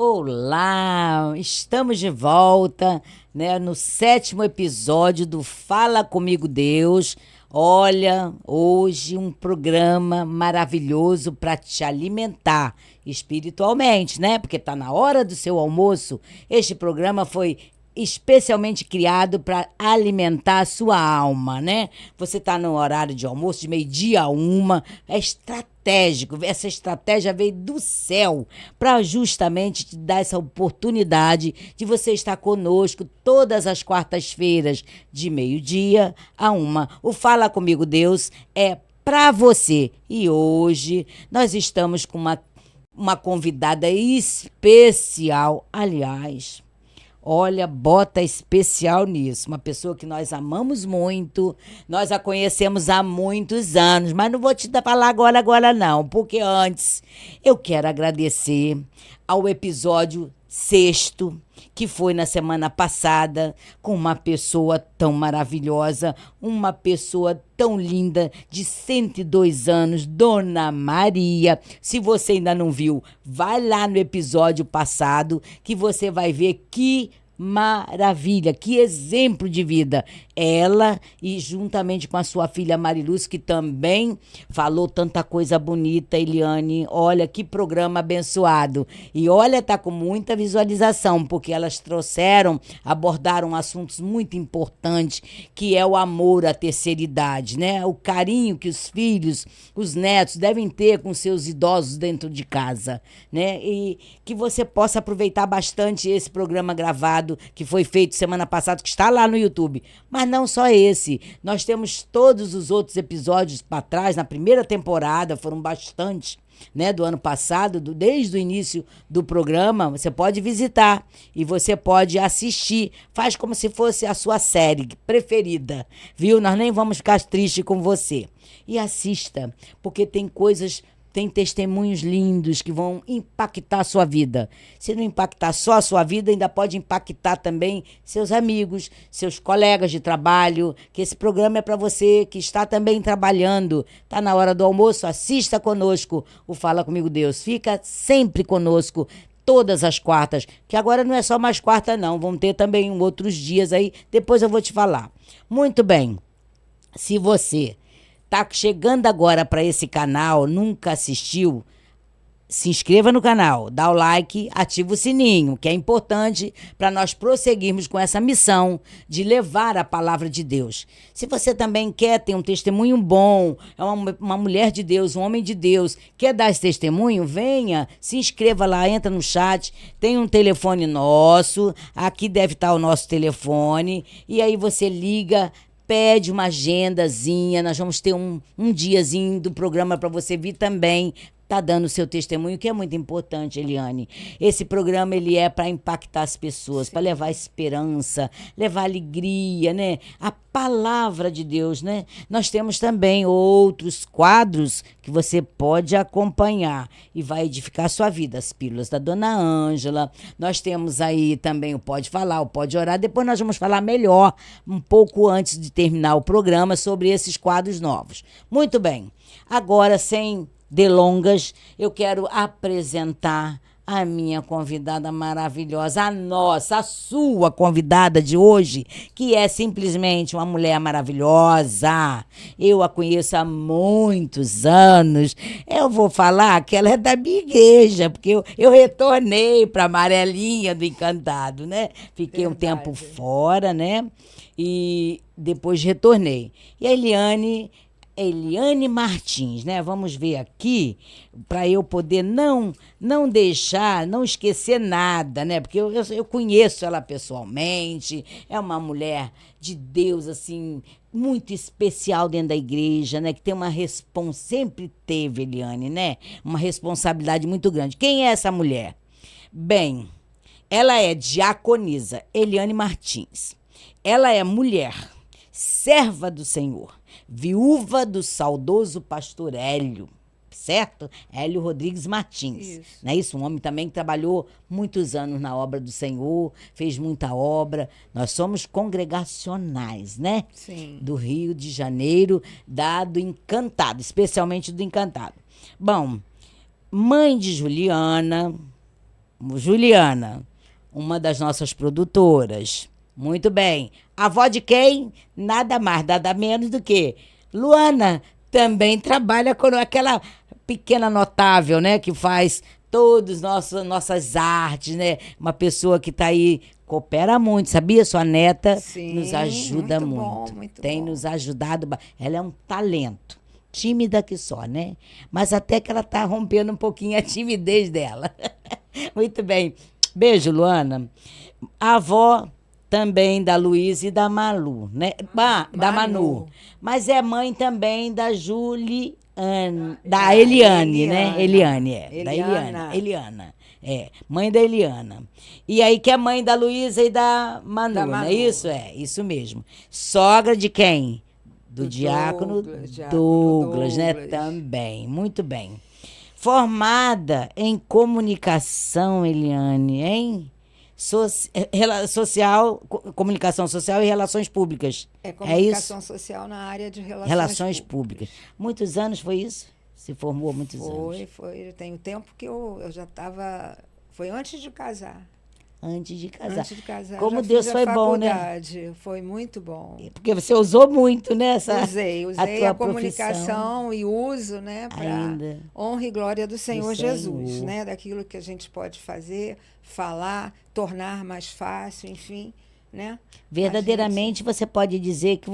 Olá, estamos de volta, né, no 7º episódio do Fala Comigo Deus. Olha, hoje um programa maravilhoso para te alimentar espiritualmente, né? Porque tá na hora do seu almoço. Este programa foi especialmente criado para alimentar a sua alma, né? Você tá no horário de almoço de meio-dia a 1, é estratégico. Essa estratégia veio do céu para justamente te dar essa oportunidade de você estar conosco todas as quartas-feiras de meio-dia a 1. O Fala Comigo Deus é para você. E hoje nós estamos com uma convidada especial, aliás. Olha, bota especial nisso. Uma pessoa que nós amamos muito, nós a conhecemos há muitos anos, mas não vou te falar agora não, porque antes eu quero agradecer ao episódio 6º, que foi na semana passada, com uma pessoa tão maravilhosa, uma pessoa tão linda, de 102 anos, Dona Maria. Se você ainda não viu, vai lá no episódio passado, que você vai ver que maravilha, que exemplo de vida. Ela e juntamente com a sua filha Mariluz, que também falou tanta coisa bonita, Eliane. Olha que programa abençoado. E olha, tá com muita visualização, porque elas abordaram assuntos muito importantes, que é o amor à terceira idade, né? O carinho que os filhos, os netos devem ter com seus idosos dentro de casa, né? E que você possa aproveitar bastante esse programa gravado que foi feito semana passada, que está lá no YouTube. Mas não só esse. Nós temos todos os outros episódios para trás, na primeira temporada, foram bastante, né, do ano passado, desde o início do programa. Você pode visitar e você pode assistir. Faz como se fosse a sua série preferida, viu? Nós nem vamos ficar tristes com você. E assista, porque tem testemunhos lindos que vão impactar a sua vida. Se não impactar só a sua vida, ainda pode impactar também seus amigos, seus colegas de trabalho, que esse programa é para você que está também trabalhando. Está na hora do almoço, assista conosco o Fala Comigo Deus. Fica sempre conosco, todas as quartas, que agora não é só mais quarta não, vão ter também outros dias aí, depois eu vou te falar. Muito bem, se você tá chegando agora para esse canal, nunca assistiu, se inscreva no canal, dá o like, ativa o sininho, que é importante para nós prosseguirmos com essa missão de levar a palavra de Deus. Se você também quer ter um testemunho bom, é uma mulher de Deus, um homem de Deus, quer dar esse testemunho, venha, se inscreva lá, entra no chat, tem um telefone nosso, aqui deve estar o nosso telefone, e aí você liga, pede uma agendazinha, nós vamos ter um diazinho do programa para você vir também, tá dando o seu testemunho, que é muito importante, Eliane. Esse programa, ele é para impactar as pessoas, para levar esperança, levar alegria, né? A palavra de Deus, né? Nós temos também outros quadros que você pode acompanhar e vai edificar a sua vida. As pílulas da Dona Ângela. Nós temos aí também o Pode Falar, o Pode Orar. Depois nós vamos falar melhor, um pouco antes de terminar o programa, sobre esses quadros novos. Muito bem. Agora, sem delongas, eu quero apresentar a minha convidada maravilhosa, a sua convidada de hoje, que é simplesmente uma mulher maravilhosa. Eu a conheço há muitos anos. Eu vou falar que ela é da minha igreja, porque eu retornei para Amarelinha do Encantado, né? Fiquei um tempo fora, né? E depois retornei. E a Eliane Martins, né? Vamos ver aqui, para eu poder não esquecer nada, né? Porque eu conheço ela pessoalmente, é uma mulher de Deus, assim, muito especial dentro da igreja, né? Que tem sempre teve, Eliane, né? Uma responsabilidade muito grande. Quem é essa mulher? Bem, ela é diaconisa, Eliane Martins. Ela é mulher, serva do Senhor, viúva do saudoso pastor Hélio, certo? Hélio Rodrigues Martins. Isso. Não é isso? Um homem também que trabalhou muitos anos na obra do Senhor, fez muita obra. Nós somos congregacionais, né? Sim. Do Rio de Janeiro, do Encantado, especialmente do Encantado. Bom, mãe de Juliana, Juliana, uma das nossas produtoras. Muito bem. A avó de quem? Nada mais, nada menos do que Luana. Também trabalha com aquela pequena notável, né? Que faz todas nossas artes, né? Uma pessoa que está aí, coopera muito, sabia? Sua neta Sim, nos ajuda muito muito. bom, muito Tem bom. nos ajudado. Ela é um talento. Tímida que só, né? Mas até que ela tá rompendo um pouquinho a timidez dela. Muito bem. Beijo, Luana. A avó também da Luísa e da Malu, né? Da Manu. Manu. Mas é mãe também da Juliane, da Da Eliane, né? Eliana. Eliane, é. Da Eliana. Eliana. Eliana. É, mãe da Eliana. E aí que é mãe da Luísa e da Manu, Da não é Manu. isso? É, isso mesmo. Sogra de quem? Do Do diácono Diácono Douglas, né? Douglas. Também, muito bem. Formada em comunicação, Eliane, hein? Comunicação social e relações públicas. É É isso? comunicação social na área de Relações relações públicas. públicas. Muitos anos foi isso? Se formou há muitos anos. Foi. Tem um tempo que eu já estava. Foi antes de casar. Antes de casar. Antes de casar, Como já Deus fiz a foi bom, né? faculdade. Foi muito bom. Porque você usou muito, né? Usei tua a profissão comunicação e uso, né, para ainda honra e glória do Senhor Jesus, Senhor. né, daquilo que a gente pode fazer, falar, tornar mais fácil, enfim, né? Verdadeiramente você pode dizer que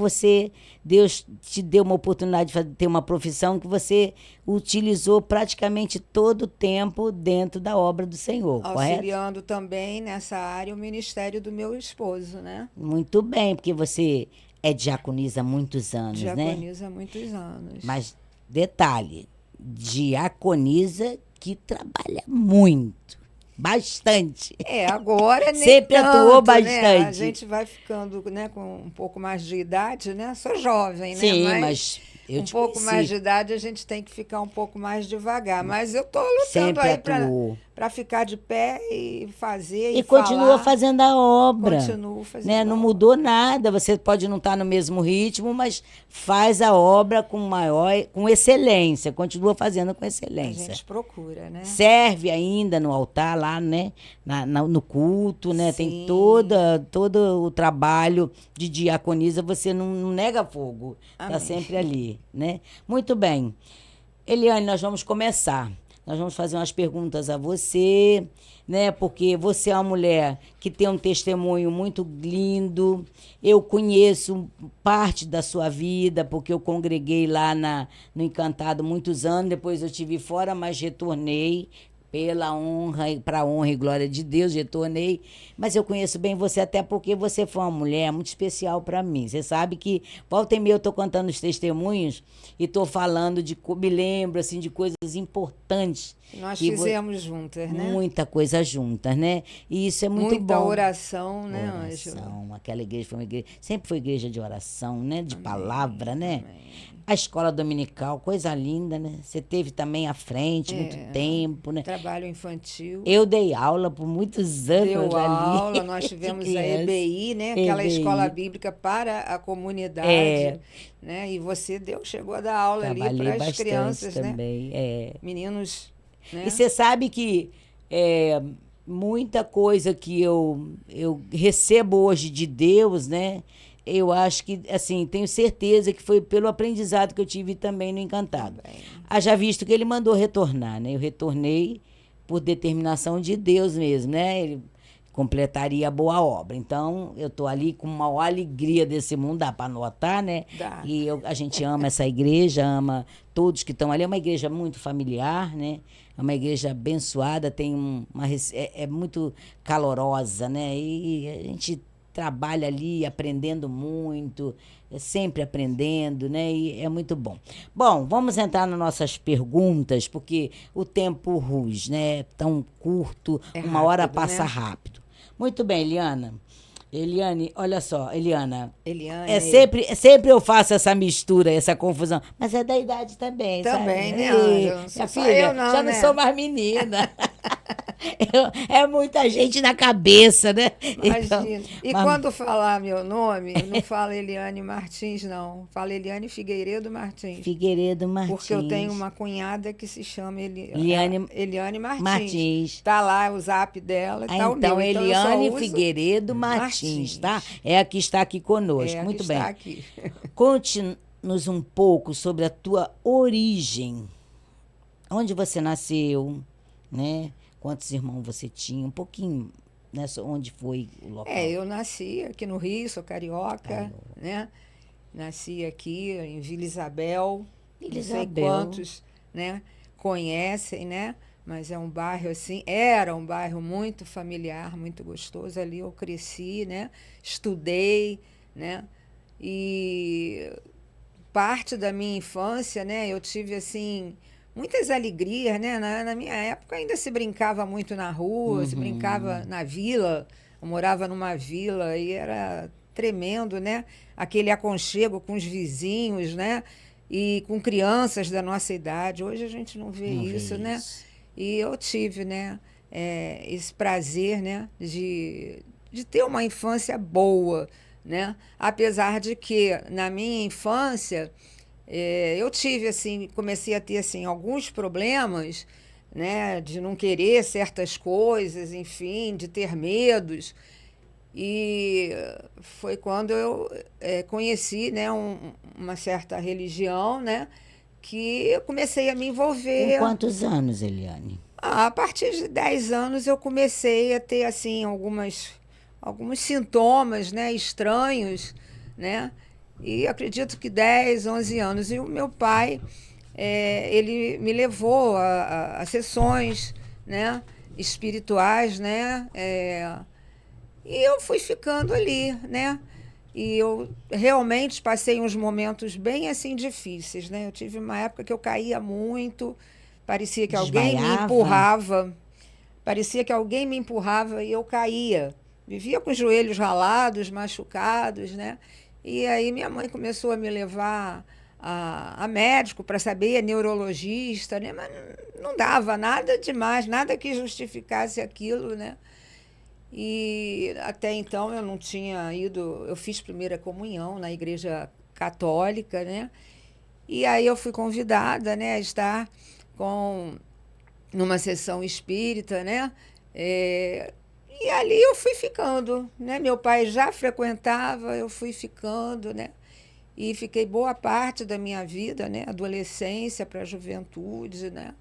Deus te deu uma oportunidade de ter uma profissão que você utilizou praticamente todo o tempo dentro da obra do Senhor, correto? Auxiliando também nessa área o ministério do meu esposo, né? Muito bem, porque você é diaconisa há muitos anos, né? Diaconisa há muitos anos. Mas detalhe, diaconisa que trabalha muito, bastante. Agora nem Sempre atuou tanto, né? A bastante. gente vai ficando, né, com um pouco mais de idade, né? Sou jovem, né? Sim, mas eu um te pouco mais de conheci. idade a gente tem que ficar um pouco mais devagar. Mas eu estou lutando Sempre aí atuou. para ficar de pé e fazer E e continua falar. fazendo a obra. Continuo fazendo Né? a Não obra. mudou nada. Você pode não estar no mesmo ritmo, mas faz a obra com excelência. Continua fazendo com A excelência. gente procura, né? Serve ainda no altar lá, né? No culto, né? Tem Sim. todo o trabalho de diaconisa, você não nega fogo. Está Amém. sempre ali, né? Muito bem. Eliane, nós vamos começar. Nós vamos fazer umas perguntas a você, né? Porque você é uma mulher que tem um testemunho muito lindo. Eu conheço parte da sua vida, porque eu congreguei lá no Encantado muitos anos. Depois eu estive fora, mas retornei pela honra, para a honra e glória de Deus, retornei. Mas eu conheço bem você, até porque você foi uma mulher muito especial para mim. Você sabe que, volta e meia, eu estou contando os testemunhos e estou falando me lembro assim, de coisas importantes. Nós que fizemos juntas, né? Muita coisa juntas, né? E isso é muito Muita bom. oração, né, Ângela? Oração, aquela igreja foi uma igreja, sempre foi igreja de oração, né? De palavra, né? Amém. A escola dominical, coisa linda, né? Você teve também à frente muito tempo, né? Trabalho infantil. Eu dei aula por muitos anos Deu ali. aula, nós de tivemos a criança. EBI, né? Aquela EBI. escola bíblica para a comunidade, É. né? E você chegou a dar aula ali Trabalhei para as bastante crianças, né? também. É. Meninos, né? E você sabe que muita coisa que eu recebo hoje de Deus, né? Eu acho que, assim, tenho certeza que foi pelo aprendizado que eu tive também no Encantado. Também. Haja visto que ele mandou retornar, né? Eu retornei por determinação de Deus mesmo, né? Ele completaria a boa obra. Então, eu estou ali com uma maior alegria desse mundo, dá para notar, né? Dá. E a gente ama essa igreja, ama todos que estão ali. É uma igreja muito familiar, né? É uma igreja abençoada, tem é muito calorosa, né? E a gente trabalha ali aprendendo muito, sempre aprendendo, né? E é muito bom. Bom, vamos entrar nas nossas perguntas, porque o tempo ruge, né? Tão curto, É uma hora rápido, passa né? rápido. Muito bem, Eliana. Eliane, olha só, Eliana. Eliane. Sempre eu faço essa mistura, essa confusão. Mas é da idade também, Também, sabe? né, Ângela? Não sou Minha só filha, eu, não, já né? não sou mais menina. É muita gente na cabeça, né? Então, Imagina. E mas quando falar meu nome, não fala Eliane Martins, não. Fala Eliane Figueiredo Martins. Figueiredo Porque eu tenho Martins. uma cunhada que se chama Eliane Eliane Martins. Martins. Tá lá o zap dela, Ah, tá o meu. então, Então eu só Eliane uso Figueiredo Martins, tá? Martins. É a que está aqui É conosco. a que Muito está bem. aqui. Conte-nos um pouco sobre a tua origem. Onde você nasceu, né? Quantos irmãos você tinha? Um pouquinho, né? Onde foi o local? Eu nasci aqui no Rio, sou carioca, Carioca. né? Nasci aqui em Vila Isabel. Vila Não sei Isabel. quantos, né, conhecem, né? Mas é um bairro assim, era um bairro muito familiar, muito gostoso. Ali eu cresci, né? Estudei, né? E parte da minha infância, né, eu tive assim muitas alegrias, né? Na minha época ainda se brincava muito na rua, se brincava Uhum. na vila. Eu morava numa vila e era tremendo, né? Aquele aconchego com os vizinhos, né? E com crianças da nossa idade. Hoje a gente não vê Não vê isso, né? isso. E eu tive, né, esse prazer, né, de ter uma infância boa, né? Apesar de que na minha infância eu tive assim, comecei a ter assim alguns problemas, né, de não querer certas coisas, enfim, de ter medos. E foi quando eu conheci, né, uma certa religião, né, que eu comecei a me Com envolver. quantos anos, Eliane? A partir de 10 anos eu comecei a ter assim alguns sintomas, né, estranhos, né? E acredito que 10, 11 anos. E o meu pai, ele me levou a sessões, né, espirituais, né? E eu fui ficando ali, né? E eu realmente passei uns momentos bem assim difíceis, né? Eu tive uma época que eu caía muito, parecia que alguém me Desmaiava? empurrava, parecia que alguém me empurrava e eu caía. Vivia com os joelhos ralados, machucados, né? E aí minha mãe começou a me levar a médico para saber, neurologista, né? Mas não dava nada demais, nada que justificasse aquilo, né? E até então eu não tinha ido, eu fiz primeira comunhão na igreja católica, né? E aí eu fui convidada, né, a estar com numa sessão espírita, né? E ali eu fui ficando, né? Meu pai já frequentava, eu fui ficando, né? E fiquei boa parte da minha vida, né? Adolescência para a juventude, né?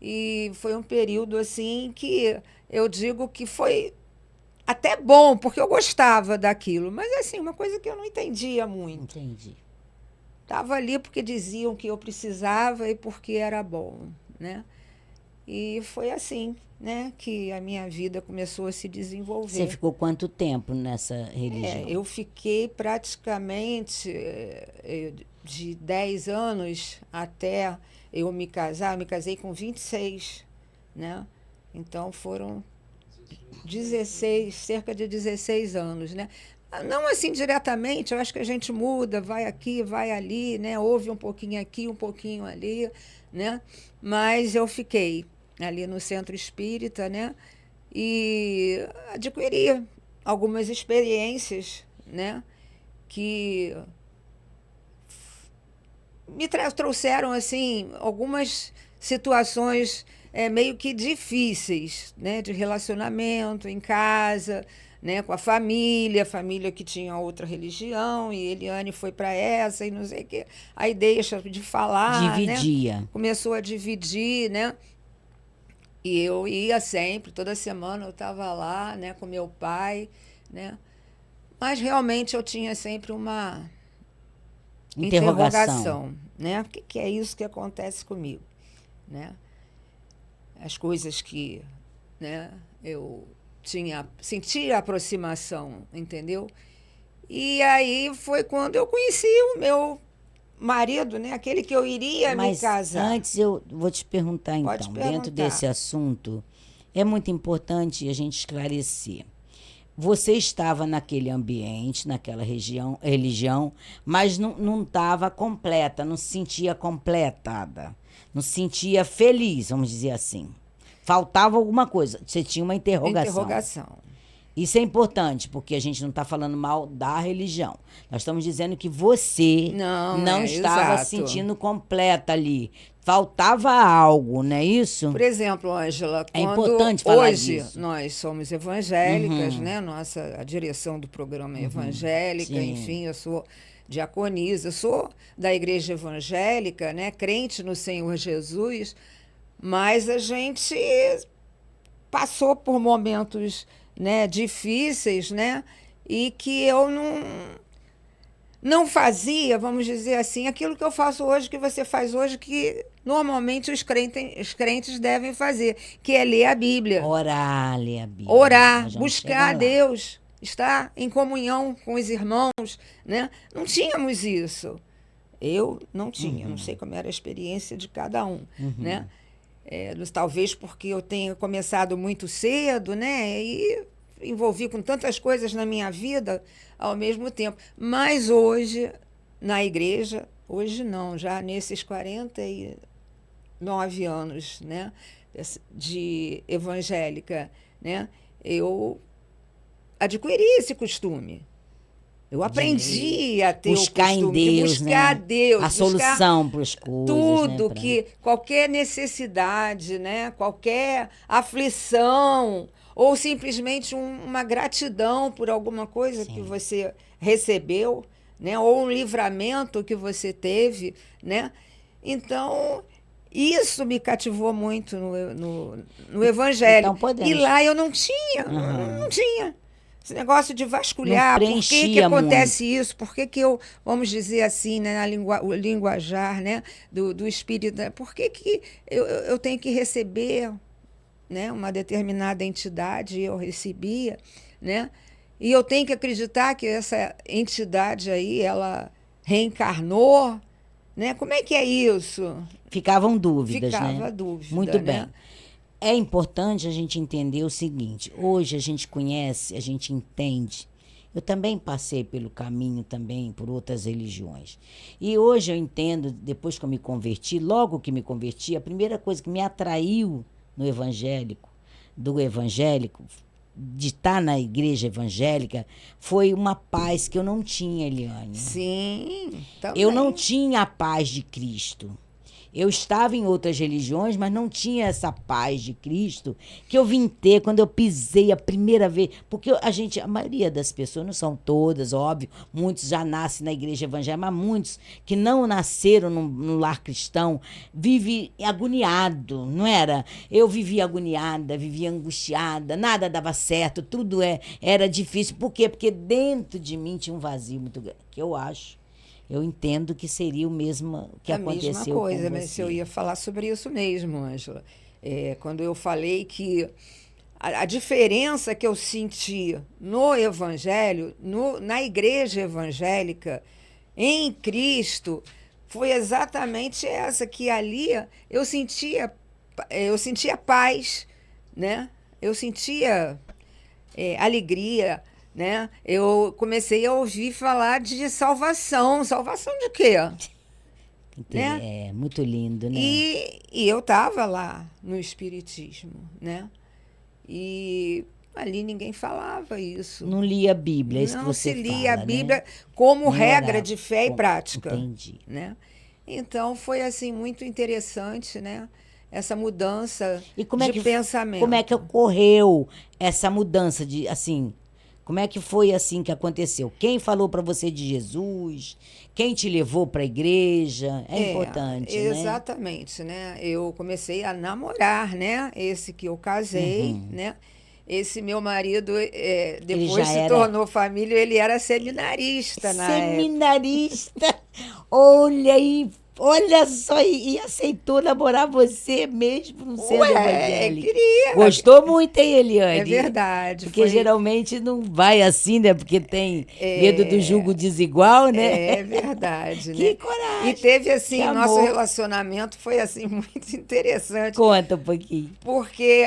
E foi um período assim que eu digo que foi até bom, porque eu gostava daquilo, mas assim, uma coisa que eu não entendia muito. Entendi. Estava ali porque diziam que eu precisava e porque era bom, né? E foi assim, né, que a minha vida começou a se Você desenvolver. ficou quanto tempo nessa religião? Eu fiquei praticamente de 10 anos até eu me casar. Eu me casei com 26, né? Então foram 16, cerca de 16 anos, né? Não assim diretamente, eu acho que a gente muda, vai aqui, vai ali, né? Ouve um pouquinho aqui, um pouquinho ali, né? Mas eu fiquei ali no centro espírita, né? E adquiri algumas experiências, né? Que trouxeram assim algumas situações meio que difíceis, né, de relacionamento em casa, né, com a família que tinha outra religião e Eliane foi para essa e não sei o quê. Aí deixa de falar, né? Dividia. Começou a dividir, né? E eu ia sempre, toda semana eu estava lá, né, com meu pai, né? Mas realmente eu tinha sempre uma Interrogação. interrogação, né? O que é isso que acontece comigo, né? As coisas que, né, eu sentia aproximação, entendeu? E aí foi quando eu conheci o meu marido, né? Aquele que eu iria me Mas casar. antes eu vou te perguntar Pode então, dentro desse perguntar. assunto, é muito importante a gente esclarecer. Você estava naquele ambiente, naquela religião, mas não estava completa, não se sentia completada, não se sentia feliz, vamos dizer assim. faltava alguma coisa. Você tinha uma interrogação. Interrogação. Isso é importante, porque a gente não está falando mal da religião. Nós estamos dizendo que você não estava exato. se sentindo completa ali. Faltava algo, não é isso? Por exemplo, Ângela, É quando importante falar hoje disso. nós somos evangélicas, né? A direção do programa é evangélica, Sim. enfim, eu sou diaconisa, sou da igreja evangélica, né? Crente no Senhor Jesus, mas a gente passou por momentos, né, difíceis, né? E que eu não fazia, vamos dizer assim, aquilo que eu faço hoje, que você faz hoje, que normalmente os crentes devem fazer, que é ler a Bíblia. Orar, ler a Bíblia. Orar, Nós vamos buscar chegar a lá. Deus, estar em comunhão com os irmãos, né? Não tínhamos isso. Eu não tinha, não sei como era a experiência de cada um, né? Talvez porque eu tenha começado muito cedo, né? E envolvi com tantas coisas na minha vida ao mesmo tempo. Mas hoje, na igreja, hoje não, já nesses 49 anos, né, de evangélica, né, eu adquiri esse costume. Eu aprendi a ter buscar o costume em Deus, de buscar né? Deus, a solução para as coisas, tudo, né? que qualquer necessidade, né, qualquer aflição ou simplesmente uma gratidão por alguma coisa que você recebeu, né, ou um livramento que você teve, né? Então, isso me cativou muito no Evangelho. Então, podemos. E lá eu não tinha, não tinha. Esse negócio de vasculhar, Não por que preenchia acontece isso? Por que eu, vamos dizer assim, né, o linguajar, né, do espírito, né, por que eu tenho que receber, né, uma determinada entidade, eu recebia, né, e eu tenho que acreditar que essa entidade aí, ela reencarnou, né? Como é que é isso? Ficavam dúvidas, né? Ficava dúvida, Muito né? bem. É importante a gente entender o seguinte, hoje a gente conhece, a gente entende. Eu também passei pelo caminho também por outras religiões. E hoje eu entendo, depois que eu me converti, logo que me converti, a primeira coisa que me atraiu no evangélico, de estar na igreja evangélica, foi uma paz que eu não tinha, Eliane. Sim, também. Eu não tinha a paz de Cristo. Eu estava em outras religiões, mas não tinha essa paz de Cristo que eu vim ter quando eu pisei a primeira vez. Porque a maioria das pessoas, não são todas, óbvio, muitos já nascem na igreja evangélica, mas muitos que não nasceram no lar cristão vivem agoniado, não era? Eu vivia agoniada, vivia angustiada, nada dava certo, tudo era difícil. Por quê? Porque dentro de mim tinha um vazio muito grande, que eu entendo que seria o mesmo que aconteceu com você. A mesma coisa, mas eu ia falar sobre isso mesmo, Ângela. Quando eu falei que a diferença que eu senti no Evangelho, na igreja evangélica, em Cristo, foi exatamente essa, que ali eu sentia paz, né? Eu sentia alegria, né? Eu comecei a ouvir falar de salvação. Salvação de quê? Né? É muito lindo, né? E eu estava lá no Espiritismo, né? E ali ninguém falava isso. Não lia a Bíblia, é isso que Não você se fala, lia a Bíblia né? como Nem regra orava. de fé e prática. Entendi. Né? Então foi assim muito interessante, né? Essa mudança de pensamento. Como é que ocorreu essa mudança de, assim, como é que foi assim que aconteceu? Quem falou para você de Jesus? Quem te levou para a igreja? É importante, né? Exatamente, né? Eu comecei a namorar, né? Esse que eu casei, né? Esse meu marido, depois se tornou família, ele era seminarista na época. Seminarista! Olha aí! Olha só, e aceitou namorar você mesmo não sendo evangélica. Queria. Gostou muito, hein, Eliane? É verdade. Porque geralmente não vai assim, né? Porque tem medo do julgo desigual, né? É verdade, Que né? coragem! E teve assim, que nosso amor. relacionamento foi assim muito interessante. Conta um pouquinho. Porque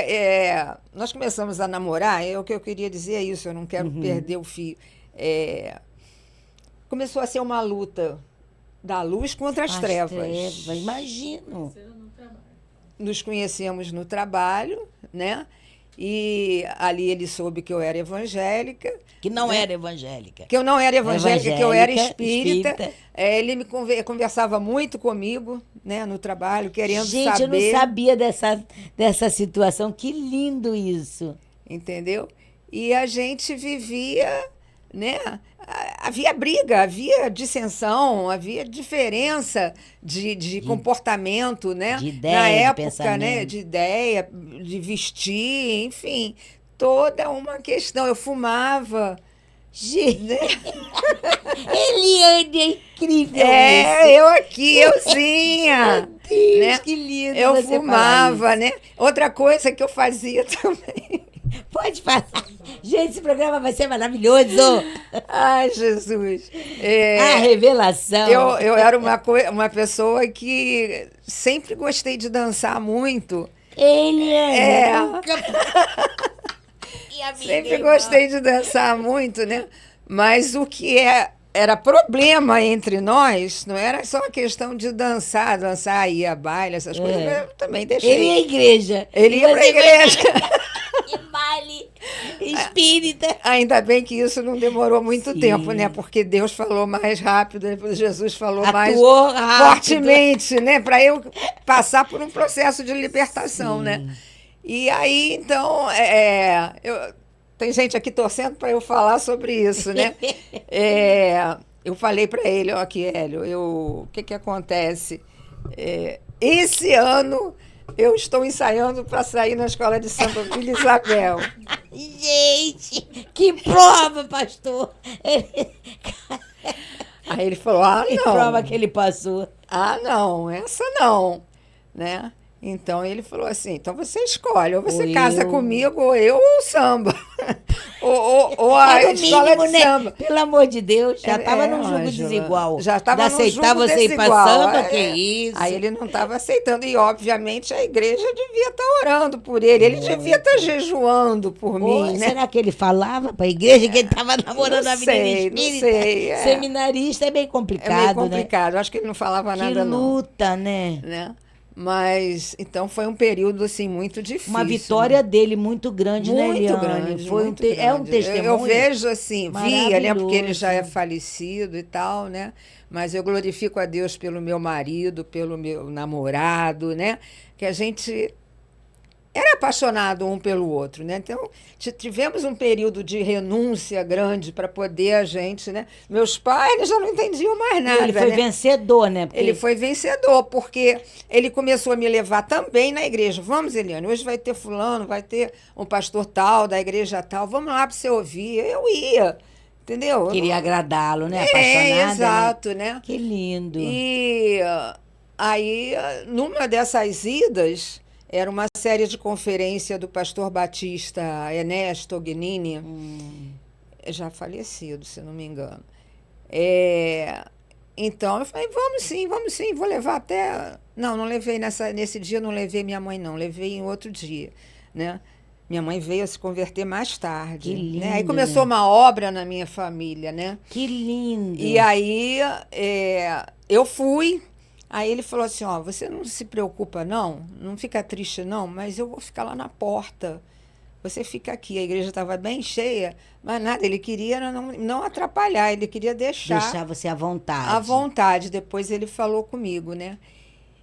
nós começamos a namorar, o que eu queria dizer é isso, eu não quero perder o fio. Começou a ser uma luta da luz contra as trevas. Imagino. nos conhecemos no trabalho, né? E ali ele soube que eu era evangélica. Que não era evangélica. Que eu não era evangélica, que eu era Evangélica, espírita. Ele conversava muito comigo, né, no trabalho, querendo Gente, saber. eu não sabia dessa situação. Que lindo isso. Entendeu? E a gente vivia, né? Havia briga, havia dissensão, havia diferença de comportamento, né? de ideia, Na de época, pensamento. né? De ideia, de vestir, enfim, toda uma questão. Eu fumava. Gente, Né? Eliane, é incrível isso. Eu aqui, euzinha. Deus, Né? que lindo Eu você falar fumava, isso. né? Outra coisa que eu fazia também. Pode falar. Gente, esse programa vai ser maravilhoso. Ai, Jesus. A revelação. Eu era uma pessoa que sempre gostei de dançar muito. Eliane, nunca... E a minha Sempre irmã? gostei de dançar muito, né? Mas o que era problema entre nós não era só a questão de dançar, ir a baile, essas coisas. Eu também deixei. Ele ia à igreja. Ele ia para a igreja. E baile espírita. Ainda bem que isso não demorou muito Sim. tempo, né? Porque Deus falou mais rápido, depois Jesus falou mais Atuou rápido. fortemente, né? Para eu passar por um processo de libertação, né? E aí, então, tem gente aqui torcendo para eu falar sobre isso, né? Eu falei para ele, ó, aqui, Hélio, o que acontece? Esse ano eu estou ensaiando para sair na escola de samba Vila Isabel. Gente, que prova, pastor. Aí ele falou, ah, Que não. prova que ele passou. Ah, não, essa não, né? Então ele falou assim, então você escolhe, ou você Ou casa eu. comigo, ou eu, ou o samba. ou a Era o escola mínimo, de né? samba. Pelo amor de Deus, já estava num jogo Ângela, desigual. Já estava Não num aceitava jogo você ir pra desigual. samba, que isso. Aí ele não estava aceitando. E, obviamente, a igreja devia estar orando por ele. Ele devia estar jejuando por Ou mim, né? será que ele falava para a igreja que ele estava namorando não a menina sei, espírita? não sei, Seminarista é bem É complicado, meio complicado. Acho que ele não falava né? Que nada, não. luta, né? Né? Mas, então, foi um período, assim, muito difícil. Uma vitória dele muito grande, né, Muito Eliane? grande, Foi muito é um grande. testemunho. Eu vejo assim, via, né? Porque ele já é maravilhoso. falecido e tal, né? Mas eu glorifico a Deus pelo meu marido, pelo meu namorado, né? Que a gente era apaixonado um pelo outro, né? Então, tivemos um período de renúncia grande para poder a gente, né? Meus pais eles já não entendiam mais nada, Ele foi né? vencedor, né? Porque Ele foi vencedor, porque ele começou a me levar também na igreja. Vamos, Eliane, hoje vai ter fulano, vai ter um pastor tal, da igreja tal, vamos lá para você ouvir. Eu ia, entendeu? queria agradá-lo, né? Apaixonada. Exato, né? Que lindo. E aí, numa dessas idas, era uma série de conferência do pastor batista Ernesto Ognini, já falecido, se não me engano. Então, eu falei, vamos sim, vou levar até... Não levei nesse dia, não levei minha mãe, não. Levei em outro dia, né? Minha mãe veio a se converter mais tarde. Que lindo, né? Aí começou uma obra na minha família, né? Que lindo. E aí eu fui, aí ele falou assim, ó, você não se preocupa não fica triste não, mas eu vou ficar lá na porta. Você fica aqui, a igreja estava bem cheia, mas nada, ele queria não atrapalhar, ele queria Deixar você à vontade. à vontade. Depois ele falou comigo, né?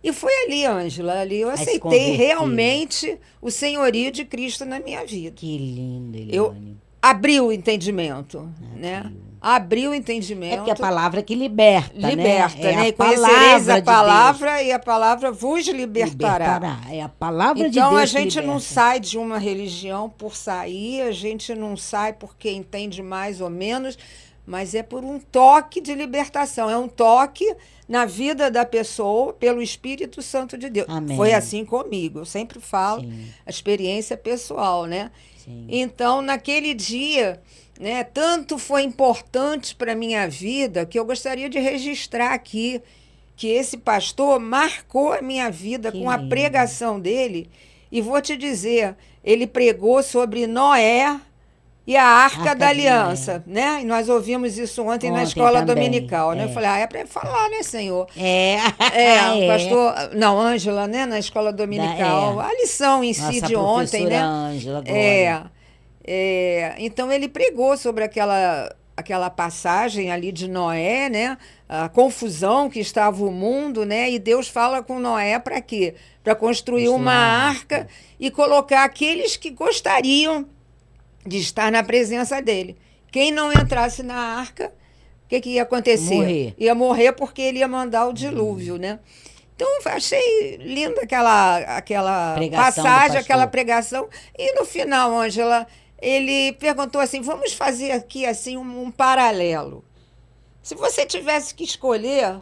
E foi ali, Ângela, ali eu Aí se aceitei converteu. realmente o senhorio de Cristo na minha vida. Que lindo, Eu Eliane. abri o entendimento, né? Abri o entendimento. É porque a palavra que liberta, Liberta, né? É né? a E conhecereis a de palavra e a palavra vos libertará. Deus. É a palavra de Então Deus a que gente não liberta. sai de uma religião por sair, a gente não sai porque entende mais ou menos, mas é por um toque de libertação, é um toque na vida da pessoa pelo Espírito Santo de Deus. Amém. Foi assim comigo, eu sempre falo Sim. a experiência pessoal, né? Sim. Então, naquele dia, né, tanto foi importante para a minha vida que eu gostaria de registrar aqui que esse pastor marcou a minha vida Que com a lindo. pregação dele. E vou te dizer, ele pregou sobre Noé e a Arca Arca da de Noé. Aliança, né? E nós ouvimos isso ontem na Ontem escola também, dominical, né? Eu é. falei, é para falar, né, Senhor? É, O pastor, não, Ângela, né, na escola dominical, é. a lição em si Nossa de ontem, professora né? Ângela, Glória. É, então ele pregou sobre aquela passagem ali de Noé, né? A confusão que estava o mundo, né? E Deus fala com Noé para quê? Para construir Construiu uma uma arca arca. e colocar aqueles que gostariam de estar na presença dele. Quem não entrasse na arca, o que ia acontecer? Morrer. Ia morrer porque ele ia mandar o dilúvio, né? Então, achei linda aquela Pregação do passagem, aquela pastor. pregação. E no final, Ângela, ele perguntou assim: vamos fazer aqui assim um paralelo. Se você tivesse que escolher,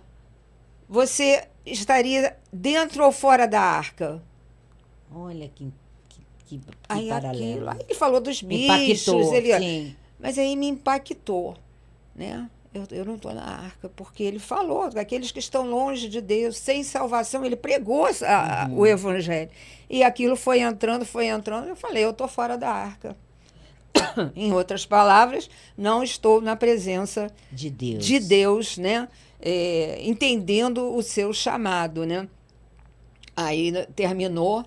você estaria dentro ou fora da arca? Olha que Aí aquilo, paralelo. aí ele falou dos Me bichos, impactou, sim. mas aí me impactou, né? Eu não estou na arca, porque ele falou daqueles que estão longe de Deus, sem salvação, ele pregou o evangelho. E aquilo foi entrando, eu falei, eu estou fora da arca. Em outras palavras, não estou na presença De de Deus. Deus, né? Entendendo o seu chamado, né? Aí terminou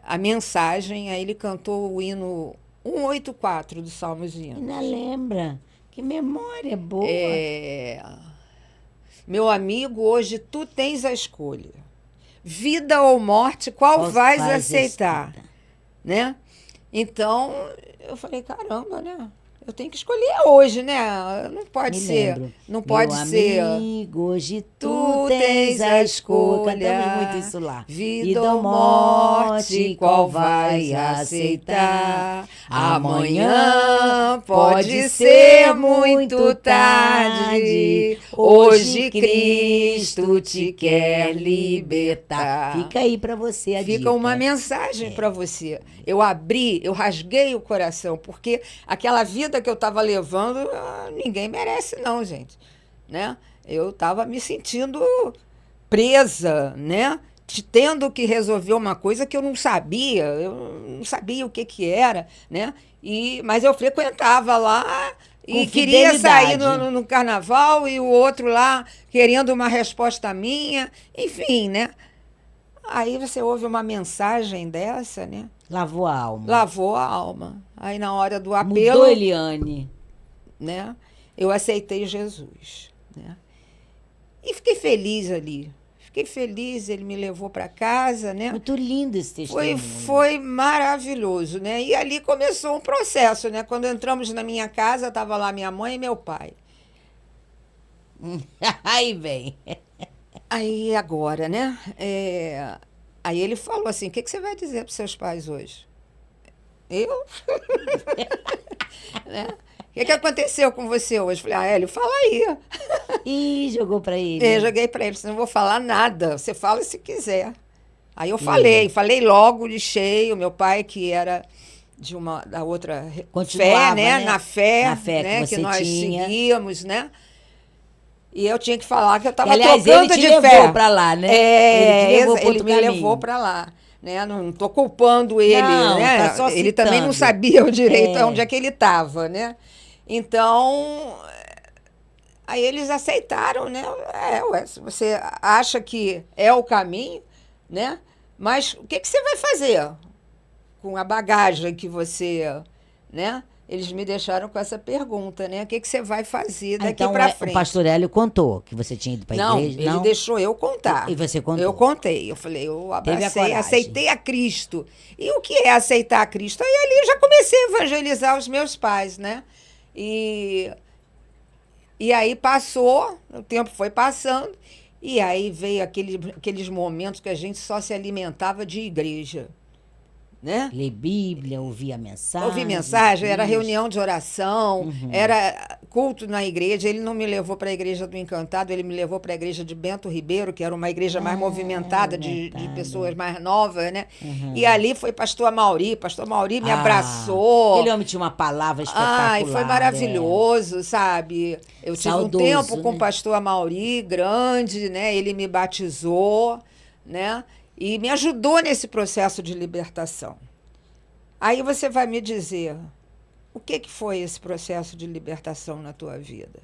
a mensagem, aí ele cantou o hino 184 do Salmos e Hinos. Ainda lembra? Que memória boa. Meu amigo, hoje tu tens a escolha. Vida ou morte, qual Qual vais faz aceitar? escuta? Né? Então, eu falei, caramba, né? Eu tenho que escolher hoje, né? Não pode Me ser, lembro. não Meu pode ser. amigo, hoje tu Tu tens tens a a escolha. Cantamos muito escolha, isso lá. vida Vida ou ou morte, morte, qual qual vais vais aceitar? aceitar? Amanhã Amanhã pode pode ser ser muito muito tarde. tarde. Hoje Hoje Cristo Cristo te te quer quer libertar. libertar. Fica aí para você a Fica uma dica. mensagem para você. Eu rasguei o coração, porque aquela vida que eu estava levando, ninguém merece, não, gente. Né? Eu estava me sentindo presa, né? Tendo que resolver uma coisa que eu não sabia o que era, né? Mas eu frequentava lá Com e queria sair fidelidade. no carnaval e o outro lá querendo uma resposta minha, enfim, né? Aí você ouve uma mensagem dessa, né? Lavou a alma. Lavou a alma. Aí na hora do Mudou, apelo, Eliane. né? Eu aceitei Jesus, né? E fiquei feliz ali. Fiquei feliz, ele me levou para casa, né? Muito lindo esse testemunho. Foi maravilhoso, né? E ali começou um processo, né? Quando entramos na minha casa, estava lá minha mãe e meu pai. Aí vem. Aí agora, né? Aí ele falou assim: o que você vai dizer para seus pais hoje? Eu? Né? O que aconteceu com você hoje? Falei, Hélio, fala aí. Ih, jogou pra ele. Eu joguei para ele, não vou falar nada, você fala se quiser. Aí eu E falei logo de cheio, meu pai que era da outra fé, continuava, né? né? Na fé, Na fé que né? Que você nós tinha. seguíamos, né? E eu tinha que falar que eu Que, estava aliás, ele trocando te de levou fé. pra lá, né? Ele te levou pro Ele outro me levou caminho. para lá. Né? Não estou culpando ele, Não, tá né? só Ele também não citando. sabia o direito onde É. é que ele estava, né? Então, aí eles aceitaram, né? Ué, se você acha que é o caminho, né? Mas o que você vai fazer com a bagagem que você, né? Eles me deixaram com essa pergunta, né? O que você vai fazer Ah, daqui então para o frente? pastor Hélio contou que você tinha ido pra Não, igreja? ele Não? deixou eu contar. E você contou? Eu contei. Eu falei, eu Teve a abracei, coragem. aceitei a Cristo. E o que é aceitar a Cristo? Aí ali eu já comecei a evangelizar os meus pais, né? E aí passou, o tempo foi passando, e aí veio aqueles momentos que a gente só se alimentava de igreja, né? Ler Bíblia, ouvir a mensagem. Ouvir mensagem, de era Cristo. reunião de oração, era culto na igreja. Ele não me levou para a igreja do Encantado, ele me levou para a igreja de Bento Ribeiro, que era uma igreja mais movimentada, de pessoas mais novas, né? E ali foi pastor Mauri me abraçou. Aquele homem tinha uma palavra espetacular. Ai, foi maravilhoso, sabe? Eu tive um Saudoso, tempo com o né? pastor Amauri, grande, né? Ele me batizou, né? E me ajudou nesse processo de libertação. Aí você vai me dizer, O que foi esse processo de libertação na tua vida?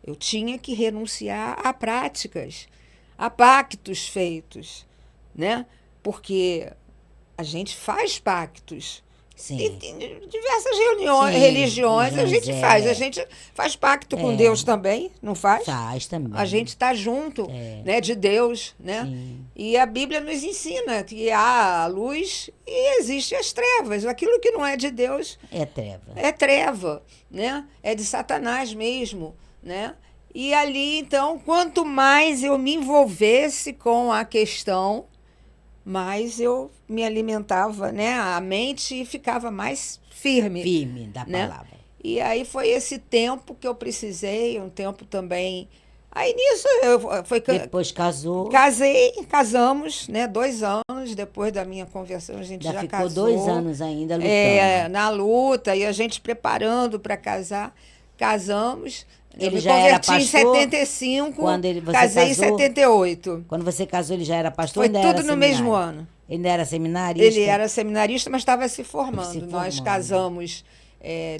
Eu tinha que renunciar a práticas, a pactos feitos, né? Porque a gente faz pactos. Sim. Em diversas reuniões, Sim, religiões, a religiões, gente faz. A gente faz pacto com Deus também, não faz? Faz também. A gente está junto, né, de Deus, né? Sim. E a Bíblia nos ensina que há a luz e existem as trevas. Aquilo que não é de Deus É treva. é treva, né? É de Satanás mesmo, né? E ali, então, quanto mais eu me envolvesse com a questão, mais eu me alimentava, né? A mente ficava mais firme, Firme da né? palavra. E aí foi esse tempo que eu precisei, um tempo também. Aí nisso eu Depois casou. Casamos, né? 2 anos depois da minha conversão, a gente Ainda já ficou casou. 2 anos ainda lutando. Na luta, e a gente preparando para casar. Casamos. Eu Ele me já era converti em pastor 75, quando você casei casou? em 78. Quando você casou, ele já era pastor Foi ou ainda era tudo no mesmo seminário? ano. Ele ainda era seminarista? Ele era seminarista, mas estava se formando. Se Nós formando. casamos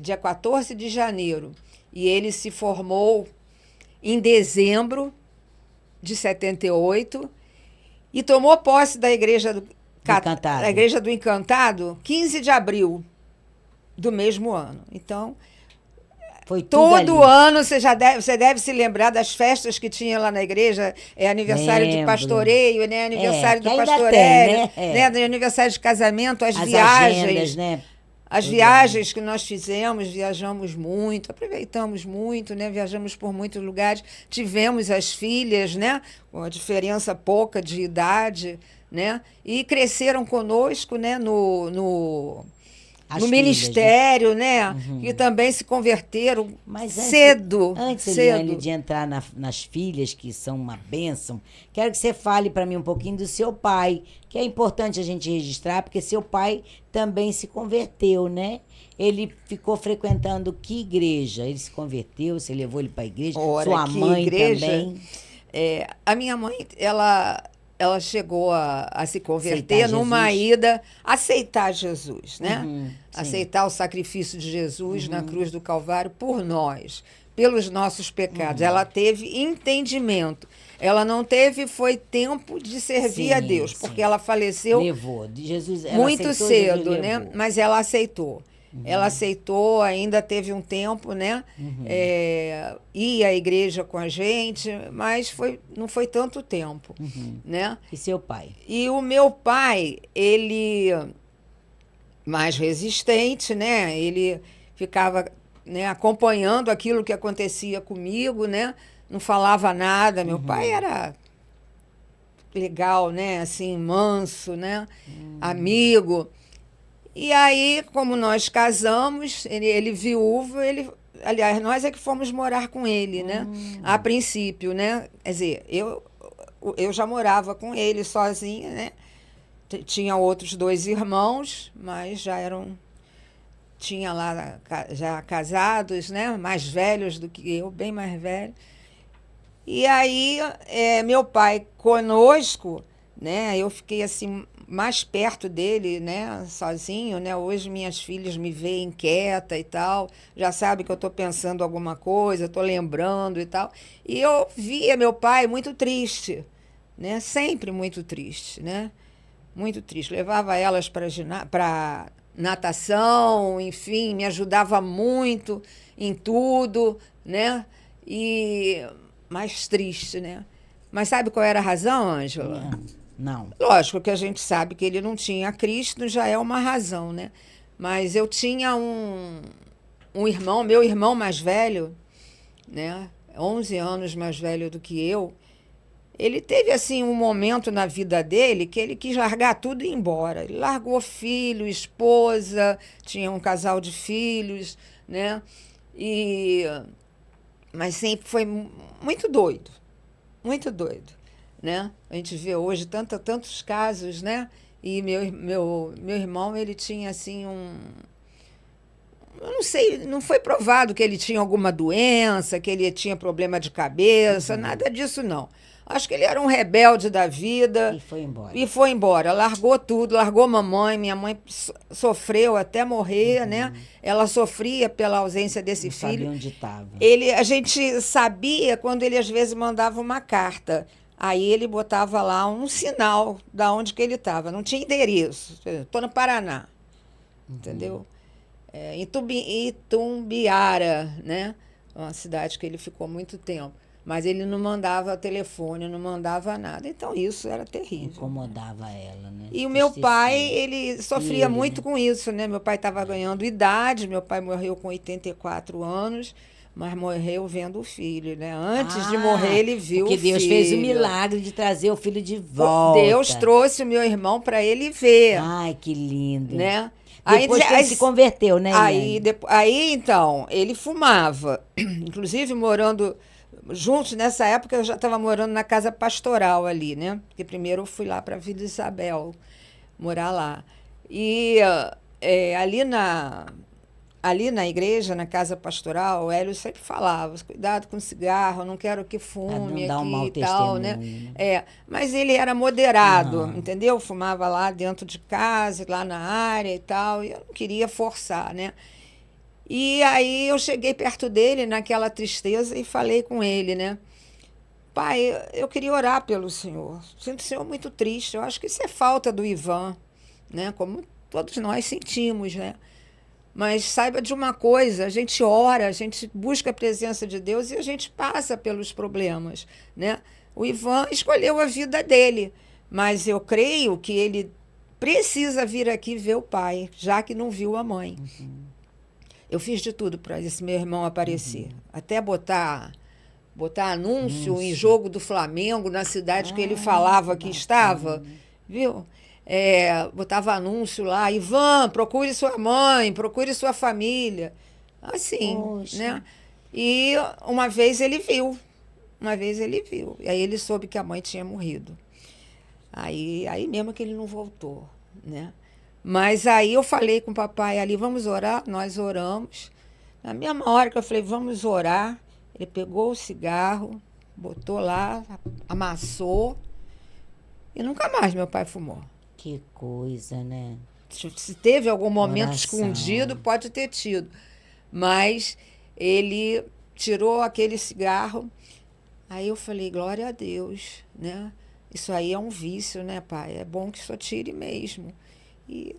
dia 14 de janeiro. E ele se formou em dezembro de 78 e tomou posse da Igreja Encantado. da Igreja do Encantado 15 de abril do mesmo ano. Então, Foi tudo todo ali. ano você deve se lembrar das festas que tinha lá na igreja, aniversário de Lembro. pastoreio, né? Aniversário que do ainda pastoreio, tem, né? Aniversário de casamento, as As viagens. agendas, né? As Todo viagens que nós fizemos, viajamos muito, aproveitamos muito, né? Viajamos por muitos lugares. Tivemos as filhas, né? Com a diferença pouca de idade, né? E cresceram conosco, né? As No filhas, ministério, né? E também se converteram Mas cedo. antes cedo. Eliane, de entrar nas filhas, que são uma bênção, quero que você fale para mim um pouquinho do seu pai, que é importante a gente registrar, porque seu pai também se converteu, né? Ele ficou frequentando que igreja? Ele se converteu, você levou ele para a igreja? Ora, Sua que mãe igreja? também? A minha mãe, ela chegou a se converter Aceitar numa Jesus? ida, aceitar Jesus, né? Sim. Aceitar o sacrifício de Jesus na cruz do Calvário por nós, pelos nossos pecados. Ela teve entendimento. Ela não teve, foi tempo de servir a Sim, Deus, sim. porque ela faleceu Levou. De Jesus, ela muito aceitou, cedo, Jesus né? levou. Mas ela aceitou. Ela aceitou, ainda teve um tempo, né? Ia à igreja com a gente, mas não foi tanto tempo, né? E seu pai? E o meu pai, ele mais resistente, né? Ele ficava, né, acompanhando aquilo que acontecia comigo, né? Não falava nada. Meu pai era legal, né? Assim, manso, né? Amigo. E aí, como nós casamos, ele viúvo, aliás, nós é que fomos morar com ele, né? A princípio, né? Quer dizer, eu já morava com ele sozinha, né? Tinha outros 2 irmãos, mas tinha lá já casados, né? Mais velhos do que eu, bem mais velhos. E aí, meu pai conosco, né? Eu fiquei assim mais perto dele, né? Sozinho, né? Hoje minhas filhas me veem quieta e tal, já sabe que eu estou pensando alguma coisa, estou lembrando e tal. E eu via meu pai muito triste, né? Sempre muito triste, né? Muito triste. Levava elas para natação, enfim, me ajudava muito em tudo, né? E mais triste, né? Mas sabe qual era a razão, Ângela? Não. Lógico que a gente sabe que ele não tinha Cristo, já é uma razão, né? Mas eu tinha um irmão, meu irmão mais velho, né? 11 anos mais velho do que eu. Ele teve, assim, um momento na vida dele que ele quis largar tudo e ir embora. Ele largou filho, esposa, tinha um casal de filhos, né? Mas sempre foi muito doido, né? A gente vê hoje tantos casos, né? E meu irmão, ele tinha, assim, eu não sei, não foi provado que ele tinha alguma doença, que ele tinha problema de cabeça, nada disso não. Acho que ele era um rebelde da vida. E foi embora. E foi embora, largou tudo, largou mamãe. Minha mãe sofreu até morrer, né? Ela sofria pela ausência desse Não filho. sabia onde estava. A gente sabia quando ele às vezes mandava uma carta. Aí ele botava lá um sinal da onde que ele estava. Não tinha endereço. Estou no Paraná, entendeu? Itumbiara, né? Uma cidade que ele ficou muito tempo. Mas ele não mandava telefone, não mandava nada. Então, isso era terrível. Incomodava ela, né? E o meu pai, Entristecia. ele sofria ele, muito né? com isso, né? Meu pai estava ganhando idade, meu pai morreu com 84 anos, mas morreu vendo o filho, né? Antes de morrer, ele viu o porque filho. Deus fez o milagre de trazer o filho de volta. Deus trouxe o meu irmão para ele ver, Ai, que lindo. né? Depois que ele se converteu, né, Eliane? Aí, então, ele fumava. Inclusive, morando juntos, nessa época, eu já estava morando na casa pastoral ali, né? Porque primeiro eu fui lá para Vila Isabel, morar lá. E ali na igreja, na casa pastoral, o Hélio sempre falava, cuidado com cigarro, não quero que fume não dar um aqui mau e tal, né? testemunho, né? Mas ele era moderado, Aham. entendeu? Fumava lá dentro de casa, lá na área e tal, e eu não queria forçar, né? E aí eu cheguei perto dele naquela tristeza e falei com ele, né? Pai, eu queria orar pelo senhor. Sinto o senhor muito triste. Eu acho que isso é falta do Ivan, né? Como todos nós sentimos, né? Mas saiba de uma coisa, a gente ora, a gente busca a presença de Deus e a gente passa pelos problemas, né? O Ivan escolheu a vida dele, mas eu creio que ele precisa vir aqui ver o pai, já que não viu a mãe. Eu fiz de tudo para esse meu irmão aparecer, até botar anúncio em jogo do Flamengo na cidade que ele falava que estava, viu? Botava anúncio lá, Ivan, procure sua mãe, procure sua família. Assim, Poxa. né? E uma vez ele viu. E aí ele soube que a mãe tinha morrido. Aí mesmo que ele não voltou, né? Mas aí eu falei com o papai ali, vamos orar? Nós oramos. Na mesma hora que eu falei, vamos orar, ele pegou o cigarro, botou lá, amassou, e nunca mais meu pai fumou. Que coisa, né? Se teve algum momento Oração. escondido, pode ter tido. Mas ele tirou aquele cigarro. Aí eu falei, glória a Deus, né? Isso aí é um vício, né, pai? É bom que só tire mesmo. E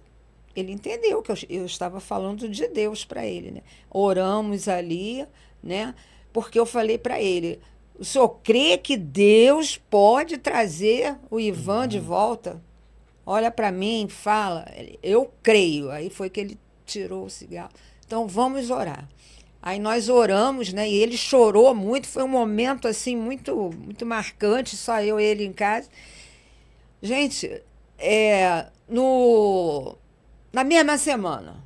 ele entendeu que eu estava falando de Deus para ele, né? Oramos ali, né? Porque eu falei para ele, o senhor crê que Deus pode trazer o Ivan de volta? Olha para mim, fala, eu creio. Aí foi que ele tirou o cigarro. Então vamos orar. Aí nós oramos, né? E ele chorou muito. Foi um momento assim muito, muito marcante. Só eu e ele em casa. Gente, na mesma semana.